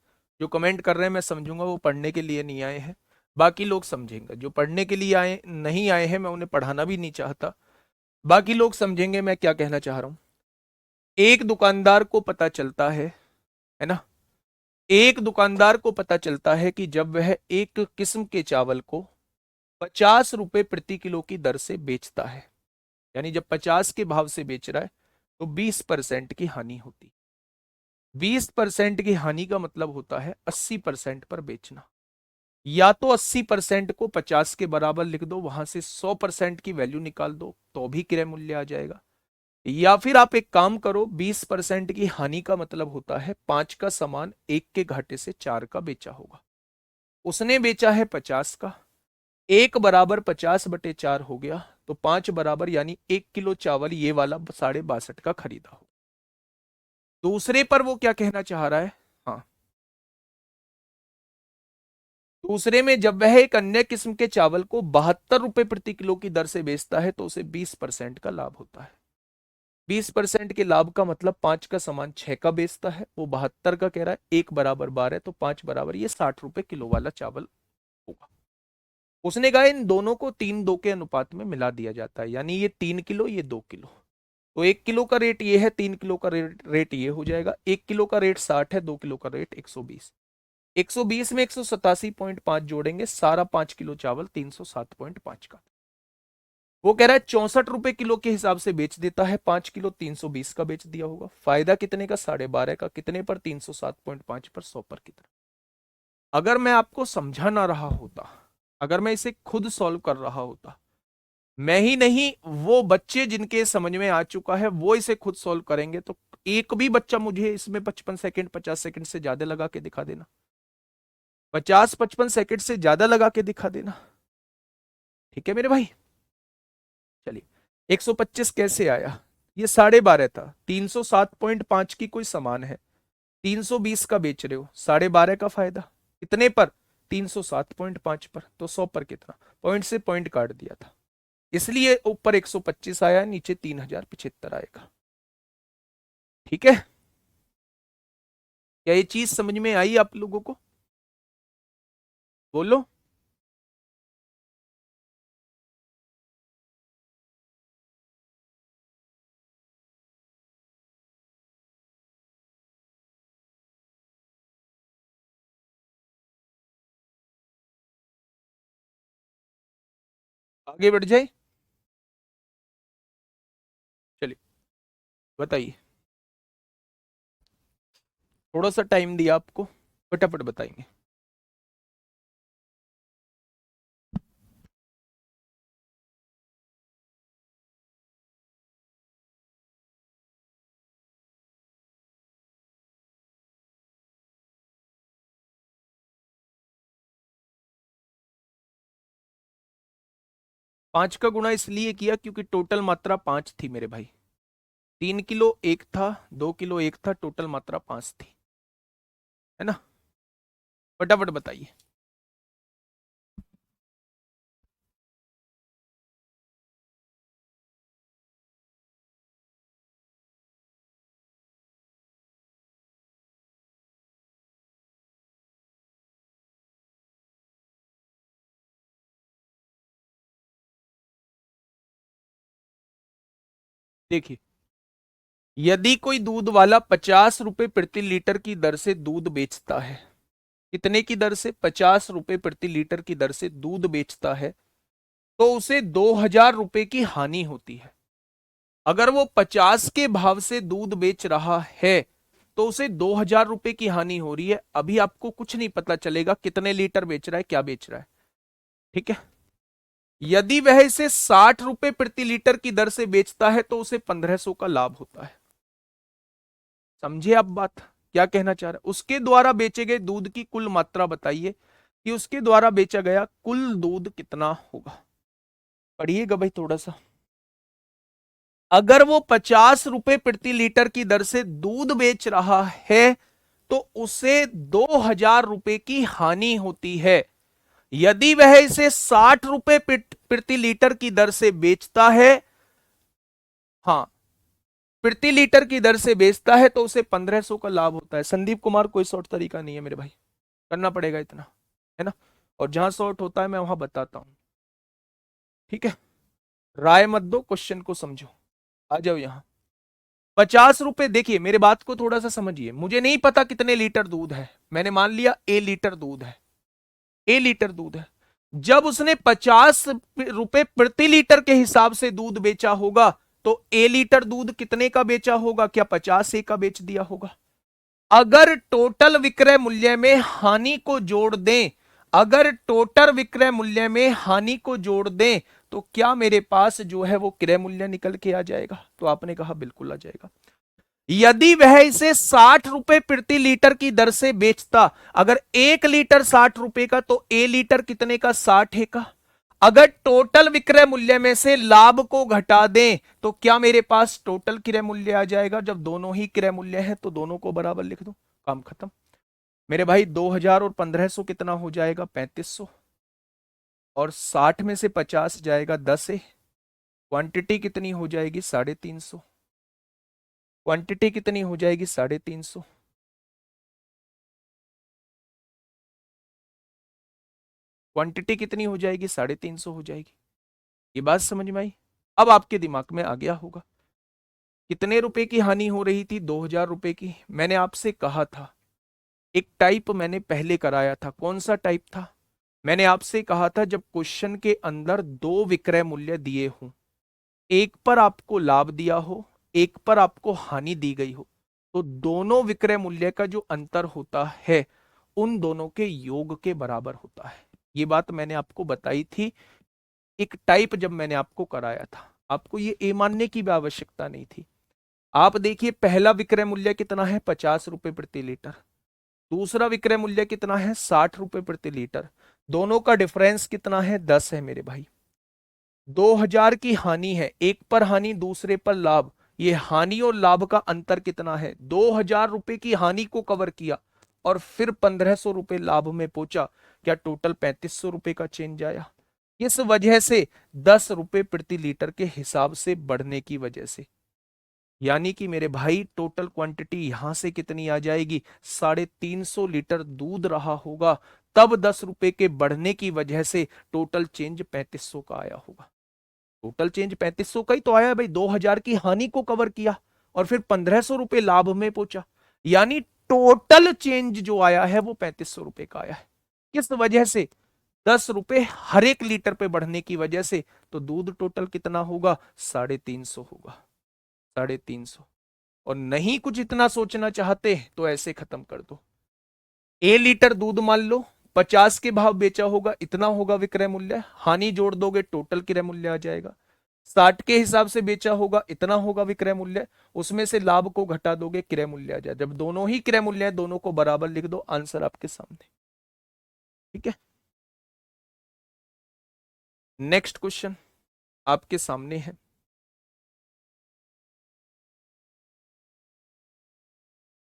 जो कमेंट कर रहे हैं मैं समझूंगा वो पढ़ने के लिए नहीं आए हैं। बाकी लोग समझेंगे, जो पढ़ने के लिए आए नहीं आए हैं मैं उन्हें पढ़ाना भी नहीं चाहता। बाकी लोग समझेंगे मैं क्या कहना चाह रहा हूं। एक दुकानदार को पता चलता है ना, एक दुकानदार को पता चलता है कि जब वह एक किस्म के चावल को 50 रुपए प्रति किलो की दर से बेचता है, यानी जब 50 के भाव से बेच रहा है, तो 20% की हानि होती। 20% की हानि का मतलब होता है 80% पर बेचना। या तो 80% को 50 के बराबर लिख दो, वहां से 100% की वैल्यू निकाल दो, तो भी क्रय मूल्य आ जाएगा। या फिर आप एक काम करो, 20% की हानि का मतलब होता है 5 का सामान 1 के घाटे से 4 का बेचा होगा। उसने बेचा है 50 का, 1 बराबर 50/4 हो गया, तो 5 बराबर यानी 1 किलो चावल ये वाला 62.5 का खरीदा हो। दूसरे पर वो क्या कहना चाह रहा है, हाँ, दूसरे में जब वह एक अन्य किस्म के चावल को 72 रुपए प्रति किलो की दर से बेचता है तो उसे 20% का लाभ होता है। 20% के लाभ का मतलब 5 का सामान 6 का बेचता है, वो 72 का कह रहा है, 1 बराबर 12 तो 5 बराबर ये 60 रुपए किलो वाला चावल होगा। उसने कहा इन दोनों को 3-2 के अनुपात में मिला दिया जाता है, यानी ये 3 किलो ये 2 किलो, तो 1 किलो का रेट ये है, 3 किलो का रेट ये हो जाएगा। 1 किलो का रेट 60 है, 2 किलो का रेट 120। 120 में 187.5 जोड़ेंगे, सारा 5 किलो चावल 307.5 का। वो कह रहा है 64 रुपए किलो के हिसाब से बेच देता है, 5 किलो 320 का बेच दिया होगा। फायदा कितने का, 12.5 का। कितने पर, 307.5 पर, 100 पर कितना। अगर मैं आपको समझा ना रहा होता, अगर मैं इसे खुद सॉल्व कर रहा होता, मैं ही नहीं वो बच्चे जिनके समझ में आ चुका है वो इसे खुद सॉल्व करेंगे, तो एक भी बच्चा मुझे इसमें 55 सेकंड 50 सेकंड से ज्यादा लगा के दिखा देना, 50-55 सेकंड से ज्यादा लगा के दिखा देना। ठीक है मेरे भाई, चलिए। 125 कैसे आया, ये 12.5 था, 307.5 की कोई सामान है, 320 का बेच रहे हो, 12.5 का फायदा कितने पर, 307.5 पर, तो 100 पर कितना, पॉइंट से पॉइंट काट दिया था, इसलिए ऊपर 125 आया, नीचे 3075 आएगा। ठीक है, क्या ये चीज समझ में आई आप लोगों को, बोलो। आगे बढ़ जाए, चलिए बताइए, थोड़ा सा टाइम दिया आपको, फटाफट बताएंगे। पांच का गुणा इसलिए किया क्योंकि टोटल मात्रा 5 थी मेरे भाई, 3 किलो एक था, 2 किलो एक था, टोटल मात्रा 5 थी, है ना। फटाफट बताइए। देखिए, यदि कोई दूध वाला 50 रुपए प्रति लीटर की दर से दूध बेचता है, कितने की दर से, 50 रुपए प्रति लीटर की दर से दूध बेचता है, तो उसे 2000 रुपए की हानि होती है। अगर वो 50 के भाव से दूध बेच रहा है तो उसे 2000 रुपए की हानि हो रही है। अभी आपको कुछ नहीं पता चलेगा कितने लीटर बेच रहा है, क्या बेच रहा है, ठीक है। यदि वह इसे 60 रुपए प्रति लीटर की दर से बेचता है तो उसे 1500 का लाभ होता है। समझे आप बात, क्या कहना चाह रहा है। उसके द्वारा बेचे गए दूध की कुल मात्रा बताइए कि उसके द्वारा बेचा गया कुल दूध कितना होगा। पढ़िएगा भाई थोड़ा सा। अगर वो 50 रुपए प्रति लीटर की दर से दूध बेच रहा है तो उसे 2000 रुपए की हानि होती है। यदि वह इसे 60 रुपए प्रति लीटर की दर से बेचता है, हाँ, प्रति लीटर की दर से बेचता है तो उसे 1500 का लाभ होता है। संदीप कुमार, कोई शॉर्ट तरीका नहीं है मेरे भाई, करना पड़ेगा इतना, है ना। और जहां शॉर्ट होता है मैं वहां बताता हूं, ठीक है। राय मत दो, क्वेश्चन को समझो। आ जाओ यहां। 50 रुपए, देखिए मेरे बात को थोड़ा सा समझिए, मुझे नहीं पता कितने लीटर दूध है, मैंने मान लिया ए लीटर दूध है, ए लीटर दूध है। जब उसने 50 रुपए प्रति लीटर के हिसाब से दूध बेचा होगा तो ए लीटर दूध कितने का बेचा होगा, क्या 50 ए का बेच दिया होगा। अगर टोटल विक्रय मूल्य में हानि को जोड़ दें, अगर टोटल विक्रय मूल्य में हानि को जोड़ दें तो क्या मेरे पास जो है वो क्रय मूल्य निकल के आ जाएगा? तो आपने कहा बिल्कुल आ जाएगा। यदि वह इसे 60 रुपए प्रति लीटर की दर से बेचता, अगर 1 लीटर 60 रुपए का, तो ए लीटर कितने का? 60 का। अगर टोटल विक्रय मूल्य में से लाभ को घटा दें तो क्या मेरे पास टोटल क्रय मूल्य आ जाएगा? जब दोनों ही क्रय मूल्य है तो दोनों को बराबर लिख दो, काम खत्म। मेरे भाई 2000 और 1500 कितना हो जाएगा? 3500। और 60 में से 50 जाएगा 10 है। क्वांटिटी कितनी हो जाएगी? 350। क्वांटिटी कितनी हो जाएगी? 350। क्वांटिटी कितनी हो जाएगी? 350 हो जाएगी। ये बात समझ में आई? अब आपके दिमाग में आ गया होगा कितने रुपए की हानि हो रही थी? 2000 रुपए की। मैंने आपसे कहा था, एक टाइप मैंने पहले कराया था। कौन सा टाइप था? मैंने आपसे कहा था जब क्वेश्चन के अंदर दो विक्रय मूल्य दिए हों, एक पर आपको लाभ दिया हो, एक पर आपको हानि दी गई हो, तो दोनों विक्रय मूल्य का जो अंतर होता है उन दोनों के योग के बराबर होता है। ये बात मैंने आपको बताई थी एक टाइप जब मैंने आपको कराया था। आपको ये ए मानने की भी आवश्यकता नहीं थी। आप देखिए, पहला विक्रय मूल्य कितना है? 50 रुपए प्रति लीटर। दूसरा विक्रय मूल्य कितना है? 60 रुपए प्रति लीटर। दोनों का डिफरेंस कितना है? 10 है मेरे भाई। 2000 की हानि है, एक पर हानि दूसरे पर लाभ। ये हानि और लाभ का अंतर कितना है? 2000 रुपए की हानि को कवर किया और फिर 1500 रुपए लाभ में पहुंचा। क्या टोटल 3500 रुपए का चेंज आया? इस वजह से 10 रुपए प्रति लीटर के हिसाब से बढ़ने की वजह से। यानी कि मेरे भाई टोटल क्वांटिटी यहां से कितनी आ जाएगी? 350 लीटर दूध रहा होगा, तब 10 रुपए के बढ़ने की वजह से टोटल चेंज 3500 का आया होगा। टोटल चेंज 3500 का ही तो आया भाई। 2000 की हानि को कवर किया और फिर 1500 रुपए लाभ में पहुंचा, यानी टोटल चेंज जो आया है वो 3500 रुपए का आया है। किस वजह से? 10 रुपए हर एक लीटर पे बढ़ने की वजह से। तो दूध टोटल कितना होगा? 350 होगा। 350। और नहीं कुछ इतना सोचना चाहते तो ऐसे खत्म कर दो। ए लीटर दूध मान लो 50 के भाव बेचा होगा, इतना होगा विक्रय मूल्य। हानि जोड़ दोगे टोटल क्रय मूल्य आ जाएगा। 60 के हिसाब से बेचा होगा, इतना होगा विक्रय मूल्य। उसमें से लाभ को घटा दोगे, क्रय मूल्य आ जाए। जब दोनों ही क्रय मूल्य है, दोनों को बराबर लिख दो, आंसर आपके सामने। ठीक है, नेक्स्ट क्वेश्चन आपके सामने है।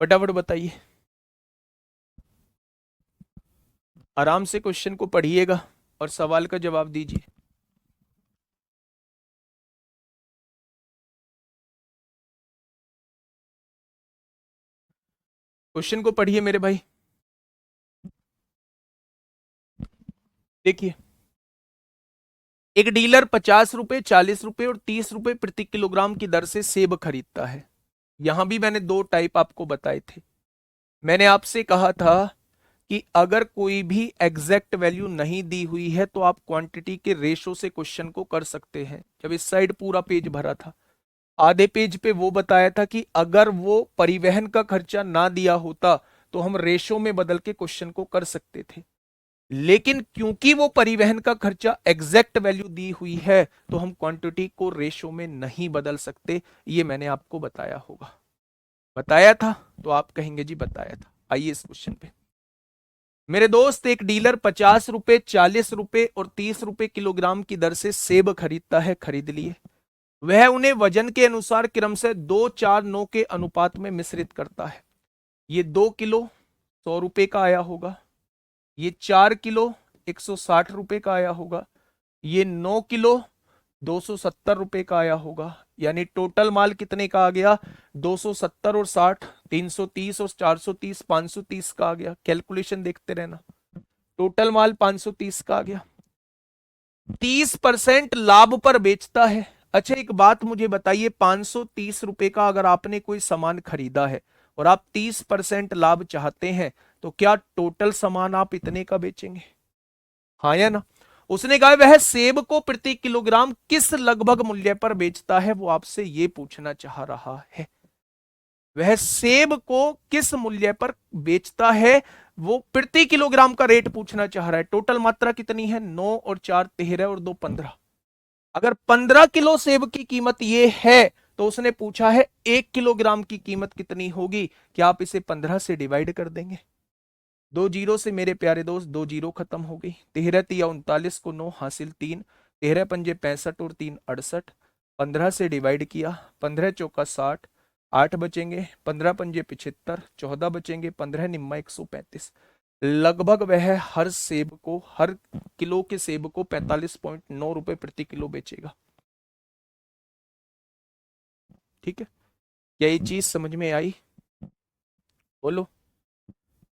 फटाफट बताइए, आराम से क्वेश्चन को पढ़िएगा और सवाल का जवाब दीजिए। क्वेश्चन को पढ़िए मेरे भाई। देखिए, एक डीलर 50 रुपए, 40 रुपए और 30 रुपए प्रति किलोग्राम की दर से सेब खरीदता है। यहां भी मैंने दो टाइप आपको बताए थे। मैंने आपसे कहा था कि अगर कोई भी एग्जैक्ट वैल्यू नहीं दी हुई है तो आप क्वांटिटी के रेशो से क्वेश्चन को कर सकते हैं। जब इस साइड पूरा पेज भरा था, आधे पेज पे वो बताया था कि अगर वो परिवहन का खर्चा ना दिया होता तो हम रेशो में बदल के क्वेश्चन को कर सकते थे। लेकिन क्योंकि वो परिवहन का खर्चा एग्जैक्ट वैल्यू दी हुई है तो हम क्वांटिटी को रेशो में नहीं बदल सकते। ये मैंने आपको बताया होगा। बताया था तो आप कहेंगे जी बताया था। आइए इस क्वेश्चन पे। मेरे दोस्त, एक डीलर 50 रुपए, 40 रुपए और 30 रुपए किलोग्राम की दर से सेब खरीदता है। खरीद लिए। वह उन्हें वजन के अनुसार क्रम से 2, 4, 9 के अनुपात में मिश्रित करता है। ये 2 किलो 100 रुपए का आया होगा, ये 4 किलो 160 रुपए का आया होगा, ये 9 किलो 270 रुपए का आया होगा। यानी टोटल माल कितने का आ गया? 270 और 60, 330 और 430, 530 का आ गया। कैलकुलेशन देखते रहना। टोटल माल 530 का आ गया। 30% लाभ पर बेचता है। अच्छा, एक बात मुझे बताइए, 530 रुपए का अगर आपने कोई सामान खरीदा है और आप 30% लाभ चाहते हैं तो क्या टोटल सामान आप इतने का बेचेंगे? हाँ या ना? उसने कहा वह सेब को प्रति किलोग्राम किस लगभग मूल्य पर बेचता है, वो आपसे ये पूछना चाह रहा है। वह सेब को किस मूल्य पर बेचता है, वो प्रति किलोग्राम का रेट पूछना चाह रहा है। टोटल मात्रा कितनी है? 9 और 4 13 और 2 15। अगर 15 किलो सेब की कीमत ये है तो उसने पूछा है 1 किलोग्राम की कीमत कितनी होगी। क्या आप इसे 15 से डिवाइड कर देंगे? 2 जीरो से मेरे प्यारे दोस्त 2 जीरो खत्म हो गई। 13 तिया 39 को 9 हासिल 3, 13 पंजे 65 और 3 68। 15 से डिवाइड किया, 15 चौका 60, 8 बचेंगे, 15 पंजे 75, 14 बचेंगे, 15 निम्मा 135। लगभग वह हर सेब को, हर किलो के सेब को 45.9 रुपए प्रति किलो बेचेगा। ठीक है, क्या ये चीज समझ में आई? बोलो,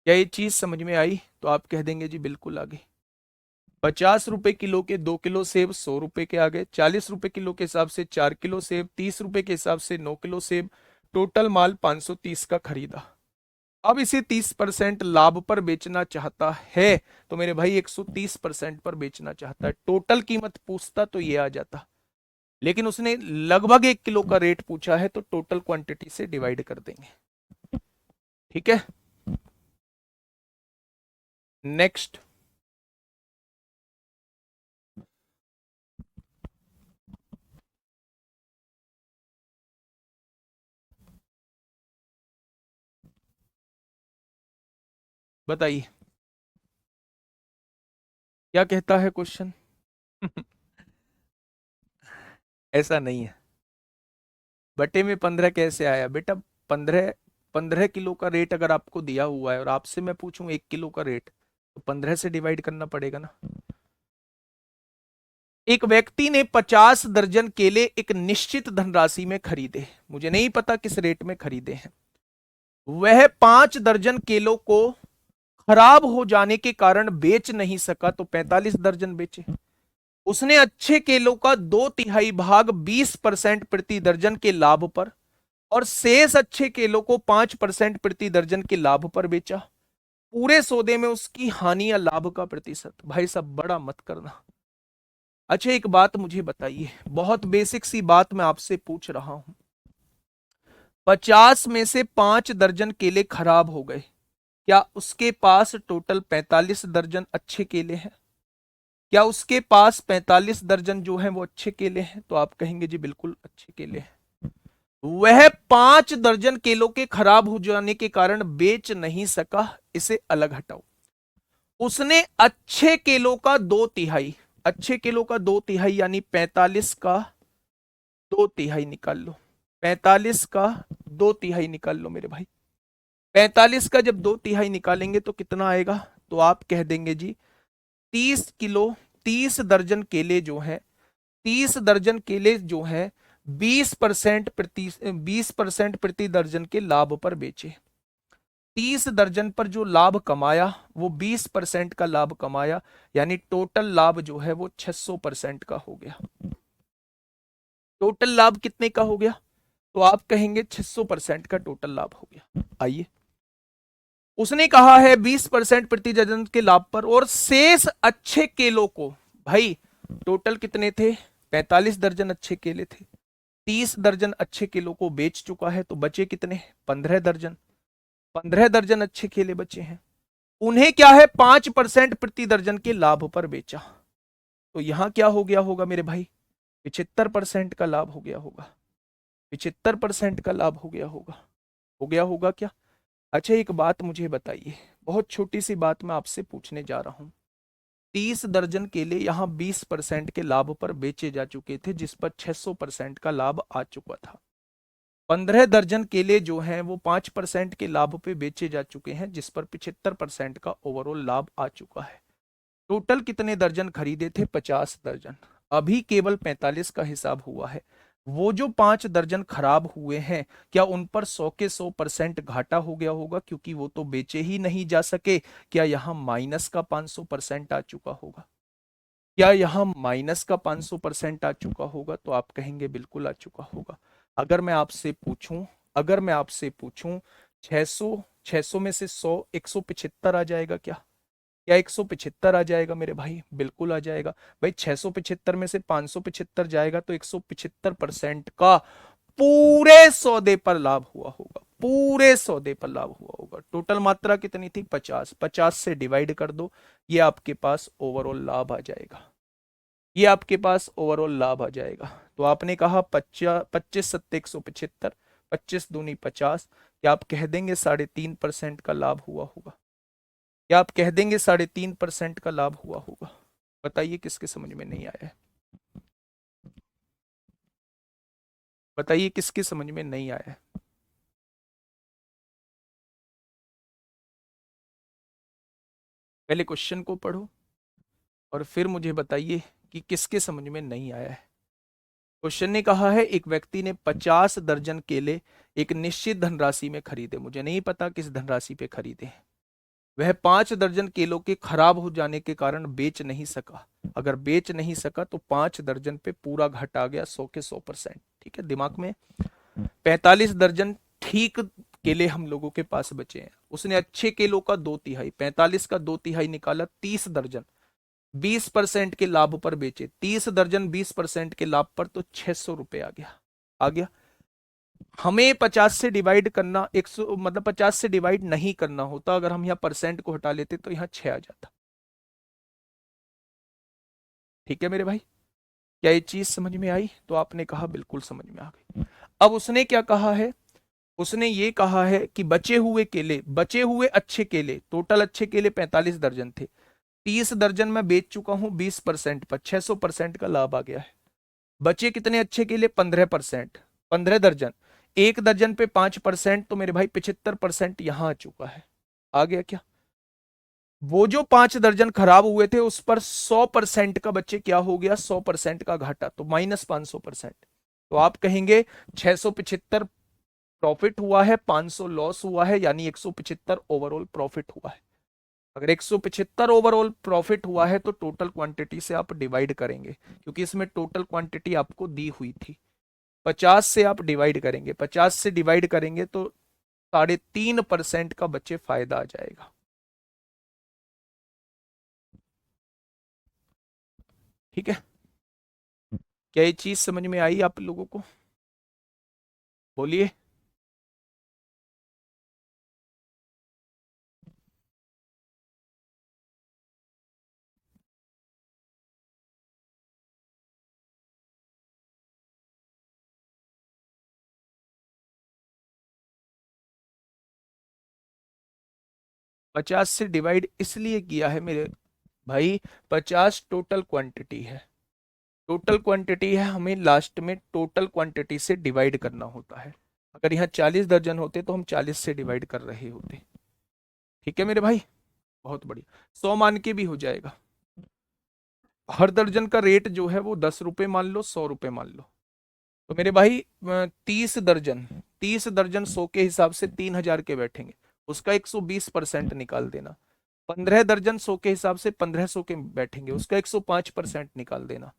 क्या ये चीज समझ में आई? तो आप कह देंगे जी बिल्कुल आ गई। 50 रुपए किलो के 2 किलो सेब 100 रुपए के आ गए, 40 रुपए किलो के हिसाब से 4 किलो सेब, 30 रुपए के हिसाब से 9 किलो सेब, टोटल माल 530 का खरीदा। अब इसे 30% लाभ पर बेचना चाहता है, तो मेरे भाई 130% पर बेचना चाहता है। टोटल कीमत पूछता तो ये आ जाता, लेकिन उसने लगभग 1 किलो का रेट पूछा है, तो टोटल क्वांटिटी से डिवाइड कर देंगे। ठीक है, नेक्स्ट। बताइए क्या कहता है क्वेश्चन? ऐसा नहीं है। बटे में 15 कैसे आया बेटा? 15, 15 किलो का रेट अगर आपको दिया हुआ है और आपसे मैं पूछूं 1 किलो का रेट, तो 15 से डिवाइड करना पड़ेगा ना। एक व्यक्ति ने 50 दर्जन केले एक निश्चित धनराशि में खरीदे, मुझे नहीं पता किस रेट में खरीदे हैं। वह 5 दर्जन केलों को खराब हो जाने के कारण बेच नहीं सका, तो 45 दर्जन बेचे। उसने अच्छे केलों का 2/3 भाग 20% प्रति दर्जन के लाभ पर और शेष अच्छे केलों को 5% प्रति दर्जन के लाभ पर बेचा। पूरे सौदे में उसकी हानि या लाभ का प्रतिशत। भाई साहब बड़ा मत करना। अच्छा एक बात मुझे बताइए, बहुत बेसिक सी बात मैं आपसे पूछ रहा हूं। 50 में से 5 दर्जन केले खराब हो गए, क्या उसके पास टोटल 45 दर्जन अच्छे केले हैं? क्या उसके पास 45 दर्जन जो है वो अच्छे केले हैं? तो आप कहेंगे जी बिल्कुल अच्छे केले हैं। वह 5 दर्जन केलों के खराब हो जाने के कारण बेच नहीं सका, इसे अलग हटाओ। उसने अच्छे केलों का 2/3, अच्छे केलों का 2/3 यानी 45 का 2/3 निकाल लो। 45 का 2/3 निकाल लो मेरे भाई। 45 का जब 2/3 निकालेंगे तो कितना आएगा? तो आप कह देंगे जी 30 किलो, 30 दर्जन केले जो है, 30 दर्जन केले जो है 20% प्रति दर्जन के लाभ पर बेचे। 30 दर्जन पर जो लाभ कमाया वो 20% का लाभ कमाया, यानी टोटल लाभ जो है वो 600% का हो गया। टोटल लाभ कितने का हो गया? तो आप कहेंगे 600% का टोटल लाभ हो गया। आइए, उसने कहा है 20% प्रति दर्जन के लाभ पर और शेष अच्छे केलों को, भाई टोटल कितने थे? 45 दर्जन अच्छे केले थे। 30 दर्जन अच्छे केलों को बेच चुका है, तो बचे कितने? 15 दर्जन। 15 दर्जन अच्छे केले बचे हैं, उन्हें क्या है 5% प्रति दर्जन के लाभ पर बेचा। तो यहां क्या हो गया होगा मेरे भाई? 75% का लाभ हो गया होगा। 75% का लाभ हो गया होगा। हो गया होगा क्या? अच्छा एक बात मुझे बताइए, बहुत छोटी सी बात मैं आपसे पूछने जा रहा हूं। 30 दर्जन केले यहां 20% के लाभ पर बेचे जा चुके थे, जिस पर 600% का लाभ आ चुका था। 15 दर्जन केले जो हैं वो 5% के लाभ पे बेचे जा चुके हैं, जिस पर 75% का ओवरऑल लाभ आ चुका है। टोटल कितने दर्जन खरीदे थे? 50 दर्जन। अभी केवल 45 का हिसाब हुआ है। वो जो 5 दर्जन खराब हुए हैं, क्या उन पर 100 के 100% घाटा हो गया होगा, क्योंकि वो तो बेचे ही नहीं जा सके? क्या यहां माइनस का 500% आ चुका होगा? क्या यहां माइनस का 500% आ चुका होगा? तो आप कहेंगे बिल्कुल आ चुका होगा। अगर मैं आपसे पूछूं, अगर मैं आपसे पूछूं 600, 600 में से 100, 175 आ जाएगा क्या? क्या 175 आ जाएगा मेरे भाई? बिल्कुल आ जाएगा। भाई 675 में से 575 जाएगा, तो 175% का पूरे सौदे पर लाभ हुआ होगा। पूरे सौदे पर लाभ हुआ होगा। टोटल मात्रा कितनी थी? 50। 50 से डिवाइड कर दो, ये आपके पास ओवरऑल लाभ आ जाएगा। ये आपके पास ओवरऑल लाभ आ जाएगा। तो आपने कहा 25 सत्ते 175, 25 दूनी 50। क्या आप कह देंगे 3.5% का लाभ हुआ होगा? क्या आप कह देंगे 3.5% का लाभ हुआ होगा? बताइए किसके समझ में नहीं आया है? बताइए किसके समझ में नहीं आया है? पहले क्वेश्चन को पढ़ो और फिर मुझे बताइए कि किसके समझ में नहीं आया है। क्वेश्चन ने कहा है एक व्यक्ति ने 50 दर्जन केले एक निश्चित धनराशि में खरीदे। मुझे नहीं पता किस धनराशि पे खरीदे हैं। वह 5 दर्जन केलों के खराब हो जाने के कारण बेच नहीं सका। अगर बेच नहीं सका तो 5 दर्जन पे पूरा घट आ गया 100 के 100%। ठीक है, दिमाग में 45 दर्जन ठीक केले हम लोगों के पास बचे हैं। उसने अच्छे केलों का 2/3, 45 का 2/3 निकाला, 30 दर्जन 20% के लाभ पर बेचे। 30 दर्जन 20% के लाभ पर तो 600 रुपए आ गया। आ गया। हमें 50 से डिवाइड करना 100, मतलब 50 से डिवाइड नहीं करना होता। अगर हम यहाँ परसेंट को हटा लेते तो यहाँ 6 आ जाता। ठीक है मेरे भाई, क्या ये चीज समझ में आई? तो आपने कहा बिल्कुल समझ में आ गई। अब उसने क्या कहा है? उसने ये कहा है कि बचे हुए केले, बचे हुए अच्छे केले, टोटल अच्छे केले 45 दर्जन थे, 30 दर्जन मैं बेच चुका हूं 20% पर, 600% का लाभ आ गया है। बचे कितने अच्छे केले? 15%, 15 दर्जन। 1 दर्जन पे 5%, तो मेरे भाई 75% यहां आ चुका है। आ गया क्या? वो जो 5 दर्जन खराब हुए थे उस पर 100% का बच्चे क्या हो गया? 100% का घाटा, तो -500%। तो आप कहेंगे 675 प्रॉफिट हुआ है, 500 लॉस हुआ है, यानी 175 ओवरऑल प्रॉफिट हुआ है। अगर 175 ओवरऑल प्रॉफिट हुआ है तो टोटल क्वांटिटी से आप डिवाइड करेंगे, क्योंकि इसमें टोटल क्वांटिटी आपको दी हुई थी। 50 से आप डिवाइड करेंगे, 50 से डिवाइड करेंगे तो 3.5% का बच्चे फायदा आ जाएगा। ठीक है, क्या ये चीज समझ में आई आप लोगों को? बोलिए। 50 से डिवाइड इसलिए किया है मेरे भाई, 50 टोटल क्वांटिटी है। टोटल क्वांटिटी है, हमें लास्ट में टोटल क्वांटिटी से डिवाइड करना होता है। अगर यहाँ 40 दर्जन होते तो हम 40 से डिवाइड कर रहे होते। ठीक है मेरे भाई, बहुत बढ़िया। 100 मान के भी हो जाएगा। हर दर्जन का रेट जो है वो 10 रुपए मान लो, 100 रुपए मान लो। तो मेरे भाई 30 दर्जन, 30 दर्जन 100 के हिसाब से 3,000 के बैठेंगे, उसका 120% निकाल देना। 15 दर्जन 100 के हिसाब से 1,500 के बैठेंगे, उसका 105% निकाल देना।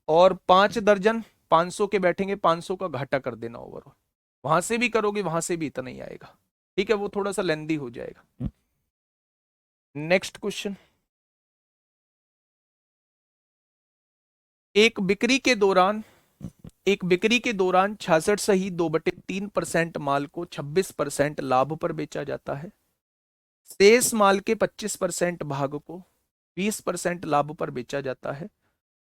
और 5 दर्जन 500 के बैठेंगे, 500 का घाटा कर देना ओवरऑल। वहां से भी करोगे, वहां से भी इतना ही आएगा। ठीक है, वो थोड़ा सा लेंदी हो जाएगा। Next question. एक बिक्री के दौरान एक बिक्री के दौरान 66 सही 2/3% माल को 26% लाभ पर बेचा जाता है। शेष माल के 25% भाग को 20% लाभ पर बेचा जाता है,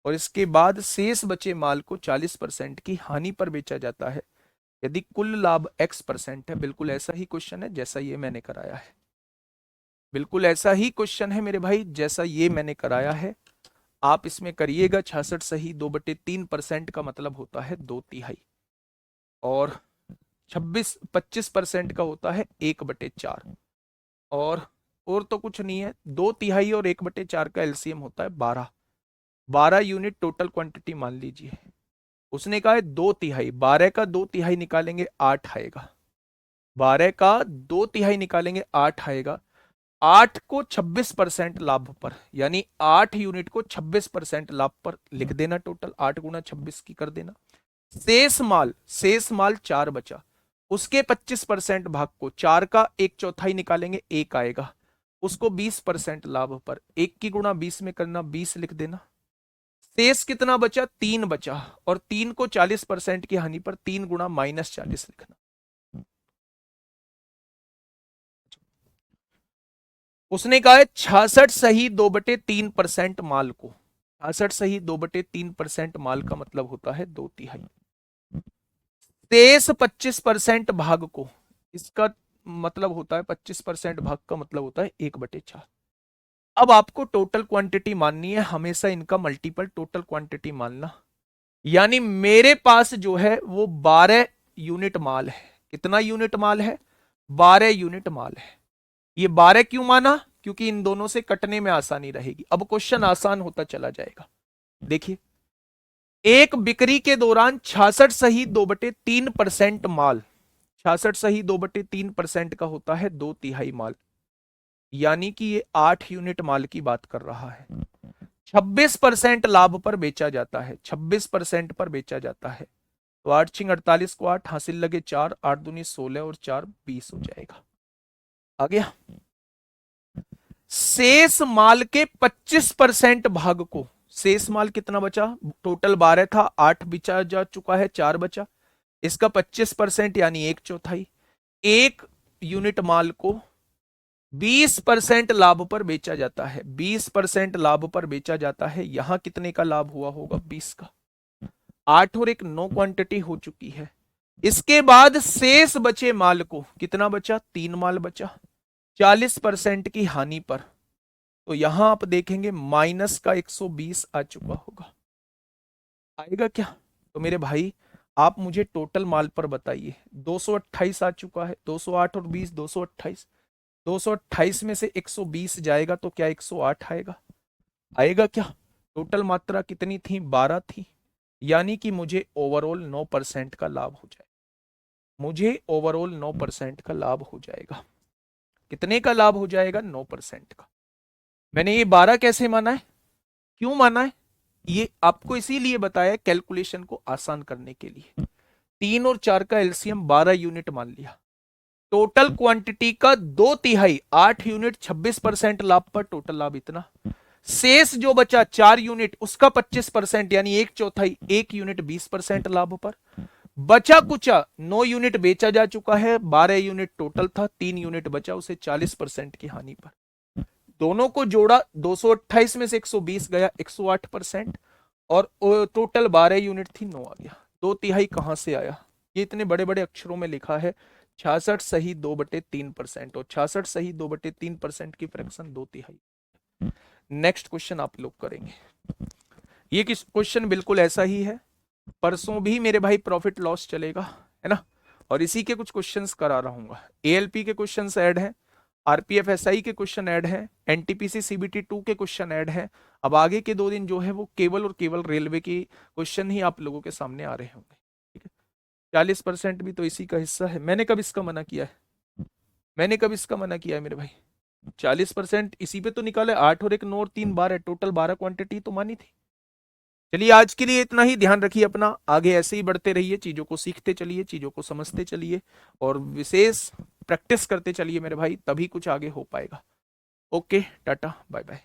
और इसके बाद शेष बचे माल को 40% की हानि पर बेचा जाता है। यदि कुल लाभ X% है। बिल्कुल ऐसा ही क्वेश्चन है जैसा ये मैंने कराया है। बिल्कुल ऐसा ही क्वेश्चन है मेरे भाई जैसा ये मैंने कराया है। आप इसमें करिएगा। 66 सही 2/3% का मतलब होता है 2/3, और 25% का होता है 1/4। और तो कुछ नहीं है। 2/3 और 1/4 का एलसीएम होता है 12। 12 यूनिट टोटल क्वांटिटी मान लीजिए। उसने कहा है 2/3, 12 का 2/3 निकालेंगे 8 आएगा। 12 का 2/3 निकालेंगे 8 आएगा। 8 को 26% लाभ पर, यानी 8 यूनिट को 26% लाभ पर लिख देना। टोटल 8 गुना 26 की कर देना। शेष माल 4 बचा, उसके 25% भाग को 4 का 1/4 निकालेंगे, 1 आएगा। उसको 20% लाभ पर 1 की गुणा 20 में करना, 20 लिख देना। शेष कितना बचा? 3 बचा, और 3 को 40% की हानि पर 3 गुणा -40 लिखना। उसने कहा है 66 सही 2/3% माल को, 66 सही 2/3% माल का मतलब होता है 2/3। शेष 25% भाग को, इसका मतलब होता है 25% भाग का मतलब होता है 1/4। अब आपको टोटल क्वांटिटी माननी है, हमेशा इनका मल्टीपल टोटल क्वांटिटी मानना। यानी मेरे पास जो है वो 12 यूनिट माल है। कितना यूनिट माल है? 12 यूनिट माल है। ये 12 क्यों माना? क्योंकि इन दोनों से कटने में आसानी रहेगी। अब क्वेश्चन आसान होता चला जाएगा। देखिए, एक बिक्री के दौरान 66 सही 2/3% माल, 66 सही 2/3% का होता है 2/3 माल। यानी कि ये 8 यूनिट माल की बात कर रहा है। 26% लाभ पर बेचा जाता है, 26% पर बेचा जाता है। तो 8 छिंग 48 को 8 हासिल लगे 4, 8 दूनी 16 और 4 20 हो जाएगा। आ गया। शेष माल के 25% भाग को, शेष माल कितना बचा? टोटल 12 था, 8 बेचा जा चुका है, 4 बचा। इसका 25% यानी 1/4। 1 यूनिट माल को 20% लाभ पर बेचा जाता है, 20% लाभ पर बेचा जाता है। यहां कितने का लाभ हुआ होगा? 20 का। 8 और 1 9 क्वांटिटी हो चुकी है। इसके बाद शेष बचे माल को, कितना बचा? 3 माल बचा, 40% की हानि पर। तो यहां आप देखेंगे माइनस का 120 आ चुका होगा। आएगा क्या? तो मेरे भाई आप मुझे टोटल माल पर बताइए। 228 आ चुका है, 208 और 20 228। 228 में से 120 जाएगा तो क्या 108 आएगा? आएगा क्या? टोटल मात्रा कितनी थी? 12 थी। यानी कि मुझे ओवरऑल 9% का लाभ हो जाएगा। मुझे ओवरऑल 9% का लाभ हो जाएगा। कितने का लाभ हो जाएगा? 9% का। मैंने ये 12 कैसे माना है? क्यों माना है? ये आपको इसीलिए बताया कैलकुलेशन को आसान करने के लिए। 3 और 4 का एलसीएम 12 यूनिट मान लिया। टोटल क्वांटिटी का 2/3 8 यूनिट 26% लाभ पर टोटल लाभ इतना। शेष जो बचा 4 यूनिट उसका 25% यानी 1/4 1 यूनिट 20% लाभ पर। बचा कुचा 9 यूनिट बेचा जा चुका है, 12 यूनिट टोटल था, 3 यूनिट बचा उसे 40% की हानि पर। दोनों को जोड़ा, 228 में से 120 गया 108%, और टोटल 12 यूनिट थी 9 आ गया। 2/3 कहां से आया? ये इतने बड़े बड़े अक्षरों में लिखा है 66 सही 2/3%, और 66 सही 2/3% की फ्रैक्शन 2/3। नेक्स्ट क्वेश्चन आप लोग करेंगे। ये क्वेश्चन बिल्कुल ऐसा ही है। परसों भी मेरे भाई प्रॉफिट लॉस चलेगा, है ना? और इसी के कुछ क्वेश्चंस करा रहूंगा। एएलपी के क्वेश्चंस ऐड हैं, आरपीएफ एसआई के क्वेश्चन ऐड हैं, एनटीपीसी सीबीटी 2 के क्वेश्चन ऐड हैं। अब आगे के 2 दिन जो है वो केवल और केवल रेलवे की क्वेश्चन ही आप लोगों के सामने आ रहे होंगे। ठीक है, 40% भी तो इसी का हिस्सा है। मैंने कब इसका मना किया है? मैंने कब इसका मना किया है मेरे भाई? 40% इसी पे तो निकाला है। 8 और 1 9 और 3 12, टोटल 12 क्वांटिटी तो मानी थी। चलिए आज के लिए इतना ही। ध्यान रखिए अपना, आगे ऐसे ही बढ़ते रहिए, चीजों को सीखते चलिए, चीजों को समझते चलिए, और विशेष प्रैक्टिस करते चलिए मेरे भाई, तभी कुछ आगे हो पाएगा। Okay, tata bye bye.